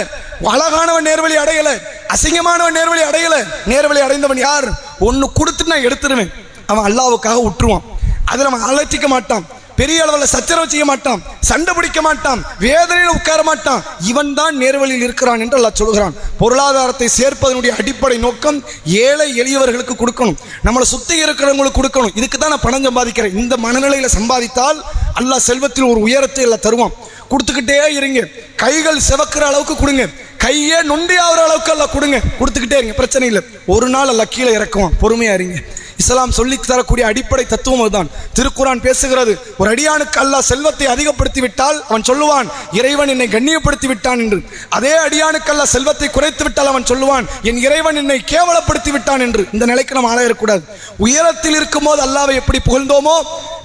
அழகானவன் நேர்வழி அடையல, அசிங்கமானவன் நேர்வழி அடையல. நேர்வழி அடைந்தவன் யார்? ஒன்னு கொடுத்துட்டு நான் எடுத்துருவேன், அவன் அல்லாஹ்வுக்காக விட்டுருவான். அதில் அவன் அலட்டிக்க மாட்டான், பெரிய அளவில் சச்சரவு செய்ய மாட்டான், சண்டை பிடிக்க மாட்டான், வேதனையில் உட்கார மாட்டான். இவன் தான் நேர்வழியில் இருக்கிறான் என்று அல்லாஹ் சொல்கிறான். பொருளாதாரத்தை சேர்ப்பதனுடைய அடிப்படை நோக்கம் ஏழை எளியவர்களுக்கு கொடுக்கணும், நம்மளை சுத்தி இருக்கிறவங்களுக்கு கொடுக்கணும். இதுக்கு தான் நான் பணம் சம்பாதிக்கிறேன். இந்த மனநிலையில் சம்பாதித்தால் அல்லாஹ் செல்வத்தில் ஒரு உயரத்தை எல்லாம் தருவான். கொடுத்துக்கிட்டே இருங்க, கைகள் செவக்கிற அளவுக்கு கொடுங்க, கையே நொண்டி ஆகிற அளவுக்கு எல்லாம் கொடுங்க, கொடுத்துக்கிட்டே இருங்க, பிரச்சனை இல்லை. ஒரு நாள் எல்லாம் கீழே இறக்குவான். பொறுமையா இருங்க. இஸ்லாம் சொல்லி தரக்கூடிய அடிப்படை தத்துவம் அதுதான். திருக்குரான் பேசுகிறது, ஒரு அடியானுக்கு அல்லாஹ் செல்வத்தை அதிகப்படுத்தி விட்டால் அவன் சொல்லுவான், இறைவன் என்னை கண்ணியப்படுத்தி விட்டான் என்று. அதே அடியானுக்கு அல்லாஹ் செல்வத்தை குறைத்து விட்டால் அவன் சொல்லுவான், என் இறைவன் என்னை கேவலப்படுத்தி விட்டான் என்று. இந்த நிலைக்கு நாம் ஆளாயிடக்கூடாது. உயரத்தில் இருக்கும் போது அல்லாஹ்வை எப்படி புகழ்ந்தோமோ,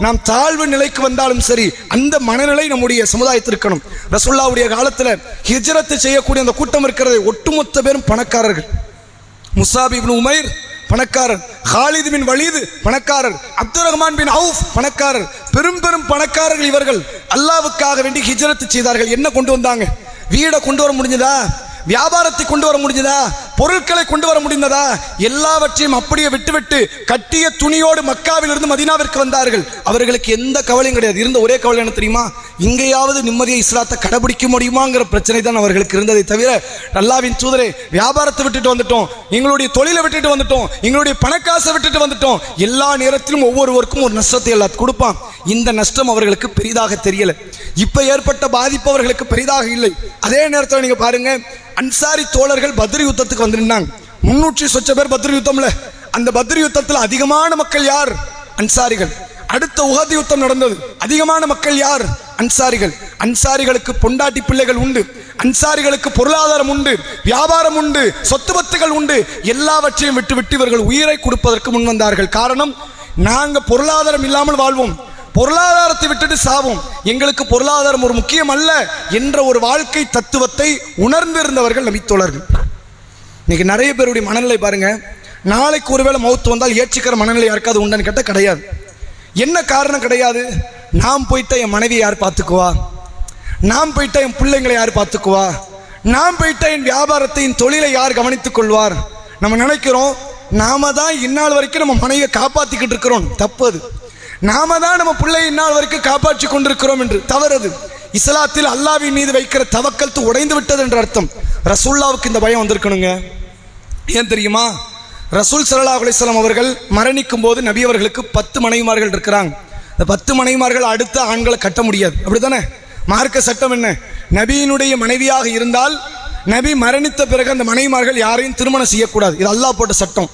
நாம் தாழ்வு நிலைக்கு வந்தாலும் சரி அந்த மனநிலை நம்முடைய சமுதாயத்தில் இருக்கணும். ரசூலுல்லாஹ்வுடைய காலத்தில் ஹிஜ்ரத் செய்யக்கூடிய அந்த கூட்டம் இருக்கிறது, ஒட்டுமொத்த பேரும் பணக்காரர்கள். முஸாப் இப்னு உமைர் பணக்காரர், ஹாலித் பின் வலீத் பணக்காரர், அப்துர் ரஹ்மான் பின் அவுஃப் பணக்காரர், பெரும் பெரும் பணக்காரர்கள். இவர்கள் அல்லாஹ்வுக்காக வேண்டி ஹிஜ்ரத் செய்தார்கள். என்ன கொண்டு வந்தாங்க? வீடை கொண்டு வர முடிஞ்சதா? வியாபாரத்தை கொண்டு வர முடிஞ்சதா? பொருட்களை கொண்டு வர முடிந்ததா? எல்லாவற்றையும் அப்படியே விட்டுவிட்டு கட்டிய துணியோடு மக்காவில் இருந்து மதீனாவிற்கு வந்தார்கள். அவர்களுக்கு எந்த கவலையும் கிடையாது. இருந்த ஒரே கவலை என்ன தெரியுமா? இங்கேயாவது நிம்மதியை இஸ்லாத்தை கடைபிடிக்க முடியுமாங்கிற பிரச்சனை தான் அவர்களுக்கு இருந்ததை தவிர, அல்லாஹ்வின் தூதரே வியாபாரத்தை விட்டுட்டு வந்துட்டோம், எங்களுடைய தொழிலை விட்டுட்டு வந்துட்டோம், எங்களுடைய பணக்காசை விட்டுட்டு வந்துட்டோம், எல்லா நேரத்திலும் ஒவ்வொருவருக்கும் ஒரு நஷ்டத்தை எல்லாம் கொடுப்பான். இந்த நஷ்டம் அவர்களுக்கு பெரிதாக தெரியல. இப்ப ஏற்பட்ட பாதிப்பு அவர்களுக்கு பெரிதாக இல்லை. அதே நேரத்தில் நீங்க பாருங்க, அன்சாரி தோழர்கள் பத்ர் யுத்தத்துக்கு வந்திருந்தாங்க. 300 சொச்ச பேர் பத்ர் யுத்தம்ல. அந்த பத்ர் யுத்தத்தில் அதிகமான மக்கள் யார்? அன்சாரிகள். அடுத்த உஹத் யுத்தம் நடந்தது, அதிகமான மக்கள் யார்? அன்சாரிகள். அன்சாரிகளுக்கு பொண்டாட்டி பிள்ளைகள் உண்டு, அன்சாரிகளுக்கு பொருளாதாரம் உண்டு, வியாபாரம் உண்டு, சொத்து பத்துகள் உண்டு. எல்லாவற்றையும் விட்டு இவர்கள் உயிரை கொடுப்பதற்கு முன் வந்தார்கள். காரணம், நாங்க பொருளாதாரம் இல்லாமல் வாழ்வோம், பொருளாதாரத்தை விட்டுட்டு சாவோம், எங்களுக்கு பொருளாதாரம் ஒரு முக்கியம் அல்ல என்ற ஒரு வாழ்க்கை தத்துவத்தை உணர்ந்திருந்தவர்கள் நபித்தோழர்கள். இன்னைக்கு நிறைய பேருடைய மனநிலை பாருங்க, நாளைக்கு ஒருவேளை மௌத்து வந்தால் ஏற்றுக்கிற மனநிலை யாருக்காவது உண்டான்னு கேட்டால் கிடையாது. என்ன காரணம் கிடையாது? நாம் போயிட்டா என் மனைவியை யார் பார்த்துக்குவா, நாம் போயிட்டா என் பிள்ளைங்களை யார் பார்த்துக்குவா, நான் போயிட்டா என் வியாபாரத்தை, என் தொழிலை யார் கவனித்துக் கொள்வார்? நம்ம நினைக்கிறோம் நாம தான் இந்நாள் வரைக்கும் நம்ம மனைவியை காப்பாற்றிக்கிட்டு இருக்கிறோம், தப்பது. நாம தான் நம்ம பிள்ளை இந்நாள் வரைக்கும் காப்பாற்றி கொண்டிருக்கிறோம் என்று, தவறது. இஸ்லாத்தில் அல்லாஹ்வின் மீது வைக்கிற தவக்கல் உடைந்து விட்டது என்ற அர்த்தம். ரசூலுல்லாவுக்கு இந்த பயம் வந்திருக்கணுங்க. ஏன் தெரியுமா? ரசூல் ஸல்லல்லாஹு அலைஹி வஸல்லம் அவர்கள் மரணிக்கும் போது நபி அவர்களுக்கு 10 மனைவிமார்கள் இருக்கிறாங்க. இந்த 10 மனைவிமார்கள் அடுத்த ஆண்களை கட்ட முடியாது, அப்படித்தானே? மார்க்க சட்டம் என்ன? நபியினுடைய மனைவியாக இருந்தால் நபி மரணித்த பிறகு அந்த மனைவிமார்கள் யாரையும் திருமணம் செய்யக்கூடாது. இது அல்லாஹ் போட்ட சட்டம்.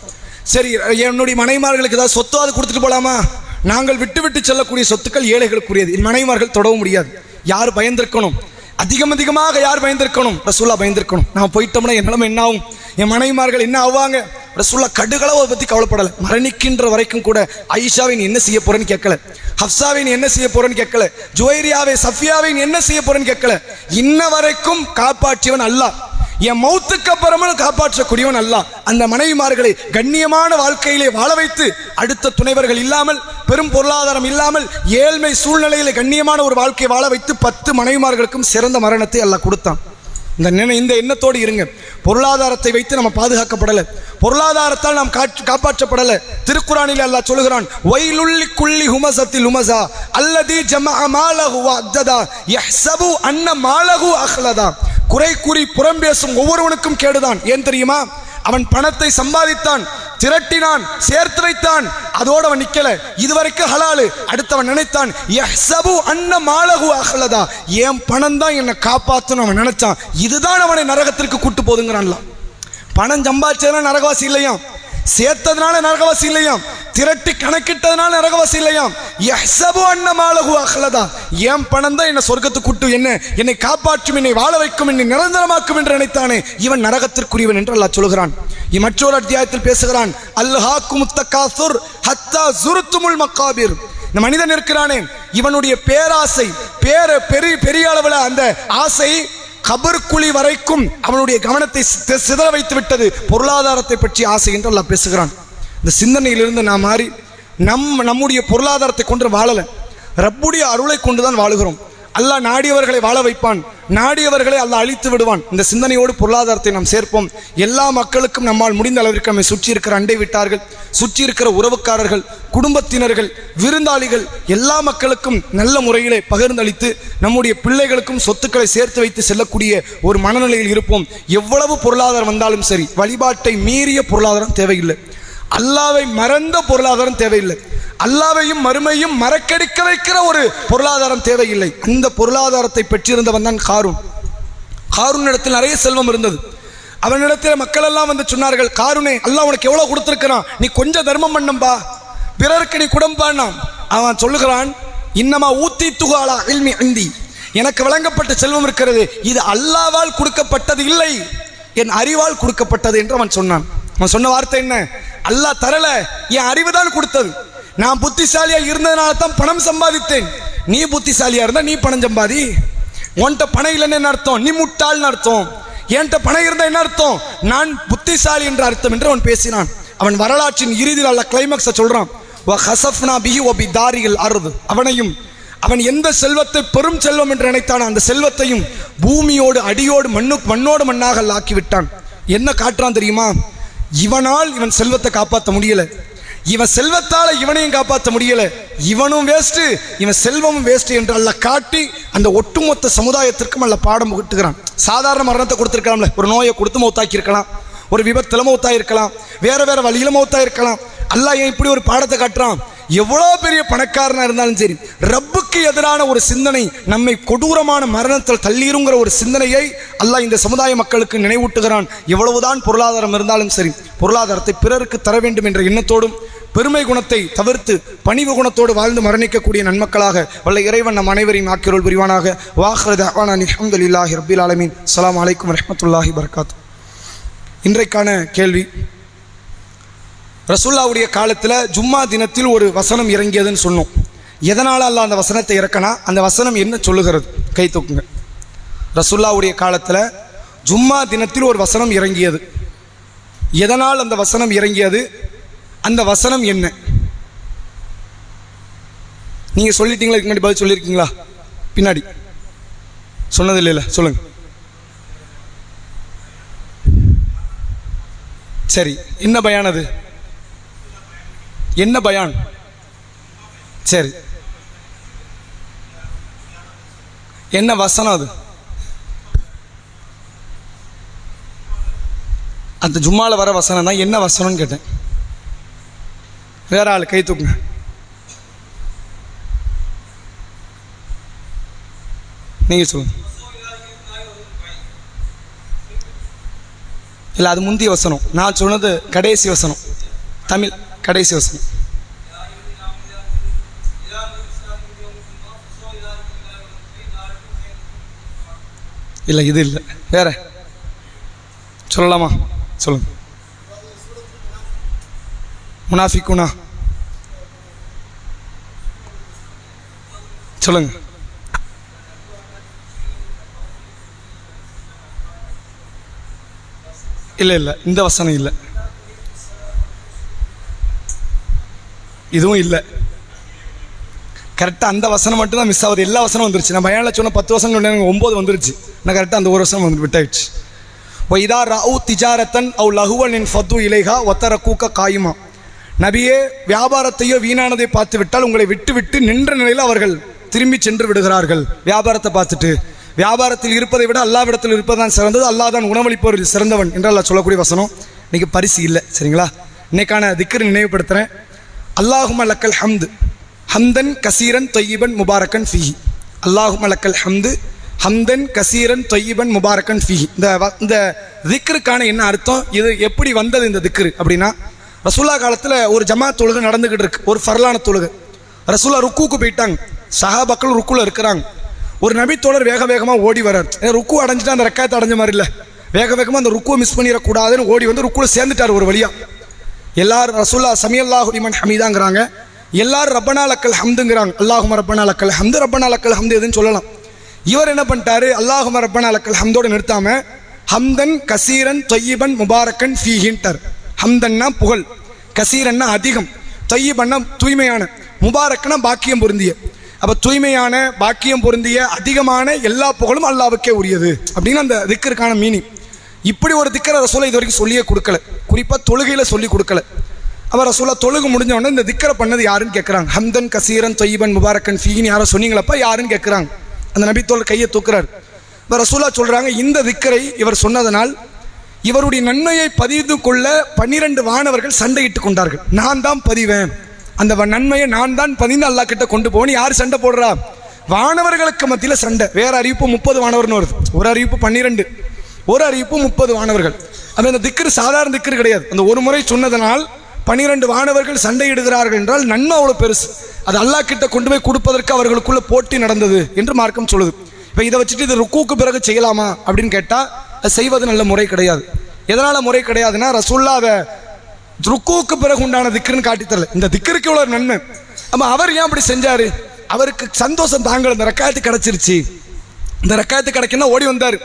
சரி, என்னுடைய மனைவிமார்களுக்கு ஏதாவது சொத்தாவது கொடுத்துட்டு போலாமா? நாங்கள் விட்டு விட்டு செல்லக்கூடிய சொத்துக்கள் ஏழைகளுக்குரியது, என் மனைவிமார்கள் தொடவும் முடியாது. யார் பயந்திருக்கணும்? அதிகமாக யார் பயந்திருக்கணும்? ரசூலுல்லாஹ் பயந்திருக்கணும். நான் போயிட்டோம்னா என் நிலைமை என்ன ஆகும், என் மனைவிமார்கள் என்ன ஆவாங்க? ரசூலுல்லாஹ் கடுகளவு பற்றி கவலைப்படலை. மரணிக்கின்ற வரைக்கும் கூட ஆயிஷாவை நீ என்ன செய்ய போறேன்னு கேட்கல, ஹப்சாவை நீ என்ன செய்ய போறேன்னு கேட்கல, ஜுவைரியாவை சஃபியாவை நீ என்ன செய்ய போறேன்னு கேட்கல. இன்ன வரைக்கும் காப்பாற்றியவன் அல்லாஹ், என் மௌத்துக்கு அப்புறமும் காப்பாற்றக்கூடியவன் அல்லாஹ். அந்த மனைவிமார்களை கண்ணியமான வாழ்க்கையிலே வாழ வைத்து, அடுத்த துணைவர்கள் இல்லாமல், பெரும் பொருளாதாரம் இல்லாமல், ஏழ்மை சூழ்நிலையிலே கண்ணியமான ஒரு வாழ்க்கையை வாழ வைத்து 10 மனைவிமார்களுக்கும் சிறந்த மரணத்தை அல்லாஹ் கொடுத்தான். இந்த எண்ணத்தோடு இருங்க. பொருளாதாரத்தை வைத்து நம்ம பாதுகாக்கப்படலை, பொருளாதாரத்தால் நாம் காப்பாற்றப்படலை. திருக்குரானில் அல்லாஹ் சொல்கிறான், வைலுல்லி குல்லி ஹுமஸத்தில் ஹுமஸா அல்லதி ஜமஅ மாலஹு வ அக்ததா யஹ்ஸபு அன்ன மாலஹு அஹ்லதா. குறை கூறி புறம் பேசும் ஒவ்வொருவனுக்கும் கேடுதான். ஏன் தெரியுமா? அவன் பணத்தை சம்பாதித்தான், திரட்டினான், சேர்த்து வைத்தான், அதோடு அவன் நிக்கல, இதுவரைக்கும் ஹலாலு. அடுத்தவன் நினைத்தான், யஹ்ஸபு அன்ன மாலஹு அஹ்லதா, என் பணம் தான் என்னை காப்பாற்றணும் அவன் நினைச்சான். இதுதான் அவனை நரகத்திற்கு கூட்டு போதுங்கிறான்ல. பணம் சம்பாதிச்சதுனால நரகவாசி இல்லையாம், சேர்த்ததுனால நரகவாசி இல்லையாம், திரட்டி கணக்கிட்டதுனால நரகவாசி இல்லையாம். யஹ்ஸபு அன்ன மாலஹு அஹ்லதா, என் பணம் தான் என்னை சொர்க்கத்துக்கு கூட்டு, என்னை காப்பாற்றும், என்னை வாழ வைக்கும், என்னை நிரந்தரமாக்கும் என்று நினைத்தானே, இவன் நரகத்திற்குரியவன் என்று அல்லாஹ் சொல்கிறான். மற்றொரு அத்தியாயத்தில் பேசுகிறான், அல்ஹாக்குமுத் தகாசுர் ஹத்தா ஸுர்துமுல் மகாபிர். இந்த மனிதன் இருக்கிறானே, இவனுடைய பேராசை, பெரிய அளவில் அந்த ஆசை கபர்குழி வரைக்கும் அவனுடைய கவனத்தை சிதற வைத்து விட்டது. பொருளாதாரத்தை பற்றி ஆசை என்று அல்லாஹ் பேசுகிறான். இந்த சிந்தனையிலிருந்து நாம் மாறி நம்முடைய பொருளாதாரத்தை கொண்டு வாழலை, ரப்புடைய அருளை கொண்டுதான் வாழுகிறோம். அல்லாஹ் நாடியவர்களை வாழ வைப்பான், நாடியவர்களை அல்லாஹ் அழித்து விடுவான். இந்த சிந்தனையோடு பொருளாதாரத்தை நாம் சேர்ப்போம். எல்லா மக்களுக்கும் நம்மால் முடிந்த அளவிற்கு நம்மை சுற்றி இருக்கிற அண்டை வீட்டார்கள், சுற்றி இருக்கிற உறவுக்காரர்கள், குடும்பத்தினர்கள், விருந்தாளிகள், எல்லா மக்களுக்கும் நல்ல முறையிலே பகிர்ந்தளித்து நம்முடைய பிள்ளைகளுக்கும் சொத்துக்களை சேர்த்து வைத்து செல்லக்கூடிய ஒரு மனநிலையில் இருப்போம். எவ்வளவு பொருளாதாரம் வந்தாலும் சரி, வழிபாட்டை மீறிய பொருளாதாரம் தேவையில்லை, அல்லாவை மறந்த பொருளாதாரம் தேவையில்லை, அல்லாவையும் மறுமையும் மறக்கடிக்க வைக்கிற ஒரு பொருளாதாரம் தேவையில்லை. அந்த பொருளாதாரத்தை பெற்றிருந்தவன் தான் காரூன். காரூனிடத்தில் நிறைய செல்வம் இருந்தது. அவனிடத்தில் மக்கள் எல்லாம் வந்து சொன்னார்கள், காரூனே, அல்லாஹ் உனக்கு எவ்வளவு கொடுத்திருக்கிறான், நீ கொஞ்சம் தர்மம் பண்ணம்பா, பிறருக்கு நீ குடம்பானாம். அவன் சொல்லுகிறான், இன்னமா ஊத்தி துகாலா இல்மி இந்தி, எனக்கு வழங்கப்பட்ட செல்வம் இருக்கிறது, இது அல்லாவால் கொடுக்கப்பட்டது இல்லை, என் அறிவால் கொடுக்கப்பட்டது என்று அவன் சொன்னான். அவன் சொன்ன வார்த்தை என்ன? அல்லாஹ் தரல, என் அறிவுதான் கொடுத்தது. நான் புத்திசாலியா இருந்ததுனால தான் பணம் சம்பாதித்தேன். நீ புத்திசாலியா இருந்தா நீ பணம் சம்பாதி. உன்கிட்ட பணம் இல்லைன்னு என்ன அர்த்தம்? நீ முட்டாள்னு அர்த்தம். என்கிட்ட பணம் இருந்தா என்ன அர்த்தம்? நான் புத்திசாலி என்ற அர்த்தம் என்று அவன் பேசினான். அவன் வரலாற்றின் இறுதியில் அல்ல கிளைமாக்ஸை சொல்றான், அவனையும் அவன் எந்த செல்வத்தை பெரும் செல்வம் என்று நினைத்தான், அந்த செல்வத்தையும் பூமியோடு அடியோடு மண்ணோடு மண்ணாக ஆக்கிவிட்டான். என்ன காட்டுறான் தெரியுமா? இவனால் இவன் செல்வத்தை காப்பாற்ற முடியல, இவன் செல்வத்தால இவனையும் காப்பாற்ற முடியல, இவனும் வேஸ்ட், இவன் செல்வமும் வேஸ்ட் என்று அல்ல காட்டி அந்த ஒட்டுமொத்த சமுதாயத்திற்கும் அல்ல பாடம் புகட்டுகிறான். சாதாரண மரணத்தை கொடுத்திருக்கலாம்ல, ஒரு நோயை கொடுத்து மௌத்தாக்கி இருக்கலாம், ஒரு விபத்துல மௌத்தாயிருக்கலாம், வேற வழியில மௌத்தாயிருக்கலாம். அல்லாஹ் ஏன் இப்படி ஒரு பாடத்தை காட்டுறான்? எவ்வளோ பெரிய பணக்காரனா இருந்தாலும் சரி, ரப்புக்கு எதிரான ஒரு சிந்தனை நம்மை கொடூரமான மரணத்தில் தள்ளிருங்கிற ஒரு சிந்தனையை அல்லாஹ் இந்த சமுதாய மக்களுக்கு நினைவூட்டுகிறான். எவ்வளவுதான் பொருளாதாரம் இருந்தாலும் சரி, பொருளாதாரத்தை பிறருக்கு தர வேண்டும் என்ற எண்ணத்தோடும் பெருமை குணத்தை தவிர்த்து பணிவு குணத்தோடு வாழ்ந்து மரணிக்கக்கூடிய நன்மக்களாக வல்ல இறைவன் நம் அனைவரையும் ஆக்கியருள் புரிவானாக. வாஹிரு தஅவானா அல்ஹம்துலில்லாஹி ரப்பில் ஆலமீன். அஸ்ஸலாமு அலைக்கும் வரஹ்மத்துல்லாஹி வபரகாத்துஹு. இன்றைக்கான கேள்வி, ரசூலுல்லாவுடைய காலத்தில் ஜும்மா தினத்தில் ஒரு வசனம் இறங்கியதுன்னு சொன்னோம். எதனால் அல்லாஹ் அந்த வசனத்தை இறக்கினா, அந்த வசனம் என்ன சொல்லுகிறது? கை தூக்குங்க. ரசூலுல்லாவுடைய காலத்தில் ஜும்மா தினத்தில் ஒரு வசனம் இறங்கியது. எதனால் அந்த வசனம் இறங்கியது? அந்த வசனம் என்ன? நீங்கள் சொல்லிட்டீங்களா? முன்னாடி பதில் சொல்லியிருக்கீங்களா? பின்னாடி சொன்னது இல்லைல்ல, சொல்லுங்க. சரி, என்ன பயான் அது? என்ன பயான்? சரி, என்ன வசனம் அது? அந்த ஜும்மால வர வசனம் தான். என்ன வசனம்னு கேட்டேன். வேற ஆள் கை தூக்குங்க. நீங்க சொல்லுங்க. இல்லை, அது முந்திய வசனம். நான் சொன்னது கடைசி வசனம், தமிழ் கடைசி வசனம். இல்லை, இது இல்லை, வேற சொல்லலாமா? சொல்லுங்க. முனாஃபிக்குனா சொல்லுங்க. இல்லை இல்லை, இந்த வசனம் இல்லை, இதுவும் இல்லை. கரெக்டாக அந்த வசனம் மட்டும் தான் மிஸ் ஆகுது. எல்லா வசனம் வந்துருச்சு. நான் பயானில் சொன்ன 10 வசனம் சொன்னேன், 9 வந்துருச்சு. நான் கரெக்டாக அந்த ஒரு வசனம் வந்து விட்டாயிடுச்சு. ஓ இதா ரவு திஜாரத்தன் அவ் லகுவனின் ஃபத்து இலைஹா ஒத்தர கூக்க காயுமா. நபியே, வியாபாரத்தையோ வீணானதை பார்த்து விட்டால் உங்களை விட்டு விட்டு நின்ற நிலையில் அவர்கள் திரும்பி சென்று விடுகிறார்கள். வியாபாரத்தை பார்த்துட்டு, வியாபாரத்தில் இருப்பதை விட அல்லாவிடத்தில் இருப்பதுதான் சிறந்தது, அல்லாஹ் தான் உணவளிப்பவர்கள் சிறந்தவன் என்று அல்லாஹ் சொல்லக்கூடிய வசனம். இன்னைக்கு பரிசு இல்லை, சரிங்களா? இன்னைக்கான திக்ர் நினைவுபடுத்துகிறேன். அல்லாஹும்ம லக்கல் ஹம்து ஹம்தன் கசீரன் தொய்யிபன் முபாரக்கன் ஃபீஹி. அல்லாஹும்ம லக்கல் ஹம்து ஹம்தன் கசீரன் தொய்யிபன் முபாரக்கன் ஃபீஹி. இந்த திக்ருக்கான என்ன அர்த்தம், இது எப்படி வந்தது இந்த திக்ரு அப்படின்னா, ரசூல்லா காலத்தில் ஒரு ஜமாத் தொழுகை நடந்துக்கிட்டு இருக்கு, ஒரு ஃபர்லான தொழுகை. ரசூல்லா ருக்குக்கு போயிட்டாங்க, சஹாபாக்கள் ருக்குல இருக்கிறாங்க. ஒரு நபித்தோழர் வேக வேகமாக ஓடி வர்றார். ருக்கு அடைஞ்சிட்டா அந்த ரக்காயத்தை அடைஞ்ச மாதிரி இல்லை, வேக வேகமாக அந்த ருக்குவை மிஸ் பண்ணிடக்கூடாதுன்னு ஓடி வந்து ருக்குல சேர்ந்துட்டார் ஒரு வழியா. எல்லாரும் ரசூல்லா சமியல்லாஹு லிமன் ஹமீதாங்கிறாங்க, எல்லாரும் ரப்பனா லக்கல் ஹம்துங்கிறாங்க. அல்லாஹும்ம ரப்பனா லக்கல் ஹம்து, ரப்பனா லக்கல் ஹம்து எதுன்னு சொல்லலாம். இவர் என்ன பண்ணிட்டாரு, அல்லாஹும்ம ரப்பனா லக்கல் ஹம்தோடு நிறுத்தாம ஹம்தன் கசீரன் தொய்யிபன் முபாரக்கன் ஃபீஹின்ட்டார். ஹம்தன்னா புகழ், கசீரன்னா அதிகம், தொய்யிபன்னா தூய்மையான, முபாரக்னா பாக்கியம் பொருந்திய. அப்போ தூய்மையான, பாக்கியம் பொருந்திய, அதிகமான எல்லா புகழும் அல்லாஹ்வுக்கே உரியது அப்படின்னு அந்த திக்ருக்கான மீனிங். இப்படி ஒரு திக்கரை ரசூலா இது வரைக்கும் சொல்லியே கொடுக்கல, குறிப்பாக தொழுகையில் சொல்லி கொடுக்கல. அப்போ ரசூலா தொழுகு முடிஞ்ச உடனே இந்த திக்கரை பண்ணது யாருன்னு கேட்குறாங்க. ஹம்தன் கசீரன் தொய்யிபன் முபாரக்கன் ஃபீன்னு யாரோ சொன்னீங்களப்பா, யாருன்னு கேட்குறாங்க. அந்த நபித்தோழர் கையை தூக்குறாரு. இப்போ ரசூலா சொல்கிறாங்க, இந்த திக்கரை இவர் சொன்னதனால் இவருடைய நன்மையை பதிவு கொள்ள 12 வானவர்கள் சண்டையிட்டு கொண்டார்கள். நான் தான் பதிவேன், அந்த நன்மையை நான் தான் பதிந்து அல்லாஹ் கிட்ட கொண்டு போகணும். யார் சண்டை போடுறா? வானவர்களுக்கு மத்தியில் சண்டை. வேற அறிவிப்பு 30 வானவர்னு வருது, ஒரு அறிவிப்பு 12, ஒரு அறிவிப்பு 30 வானவர்கள். அது அந்த திக்ரு சாதாரண திக்ரு கிடையாது. அந்த ஒரு முறை சொன்னதனால் 12 வானவர்கள் சண்டையிடுகிறார்கள் என்றால் நன்மை அவ்வளோ பெருசு. அது அல்லாஹ் கிட்ட கொண்டு போய் கொடுப்பதற்கு அவர்களுக்குள்ள போட்டி நடந்தது என்று மார்க்கம் சொல்லுது. இப்போ இதை வச்சுட்டு இது ருக்குக்கு பிறகு செய்யலாமா அப்படின்னு கேட்டால் அது செய்வது நல்ல முறை கிடையாது. எதனால முறை கிடையாதுன்னா, ரசூலுல்லாஹ் ருக்குக்கு பிறகு உண்டான திக்ருன்னு காட்டி தரல. இந்த திக்ருக்கு இவ்வளோ நன்மை. அப்போ அவர் ஏன் அப்படி செஞ்சாரு? அவருக்கு சந்தோஷம் தாங்கல, இந்த ரக்காயத்து கிடைச்சிருச்சு. இந்த ரக்காயத்து கிடைக்குன்னா ஓடி வந்தார்,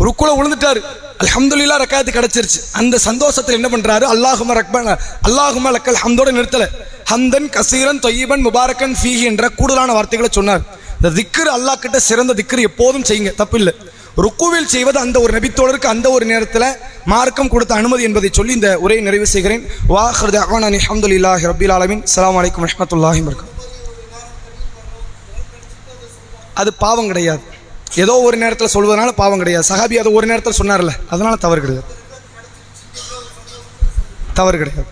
ருக்குல விழுந்துட்டார், அல்ஹம்துலில்லாஹ் ரக்காயத்து கிடைச்சிருச்சு. அந்த சந்தோஷத்தில் என்ன பண்றாரு, அல்லாஹும்ம லக்கல் ஹம்தோட நிறுத்தல, ஹம்தன் கசீரன் தொய்யிபன் முபாரக்கன் ஃபீஹி என்ற கூடுதலான வார்த்தைகளை சொன்னார். இந்த திக்ரு அல்லாஹ் கிட்ட சிறந்த திக்ரு, எப்போதும் செய்யுங்க, தப்பில்லை. ருக்குவில் செய்வது அந்த ஒரு நபித்தோழருக்கு அந்த ஒரு நேரத்தில் மார்க்கம் கொடுத்த அனுமதி என்பதை சொல்லி இந்த உரையை நிறைவு செய்கிறேன். வாஹிரு தஅவானா அல்ஹம்துலில்லாஹி ரப்பில் ஆலமீன். அஸ்ஸலாமு அலைக்கும் வரஹ்மத்துல்லாஹி வபரகாத்துஹு. அது பாவம் கிடையாது, ஏதோ ஒரு நேரத்தில் சொல்வதனால பாவம் கிடையாது. சஹாபி அதை ஒரு நேரத்தில் சொன்னார்ல, அதனால தவறு கிடையாது, தவறு கிடையாது.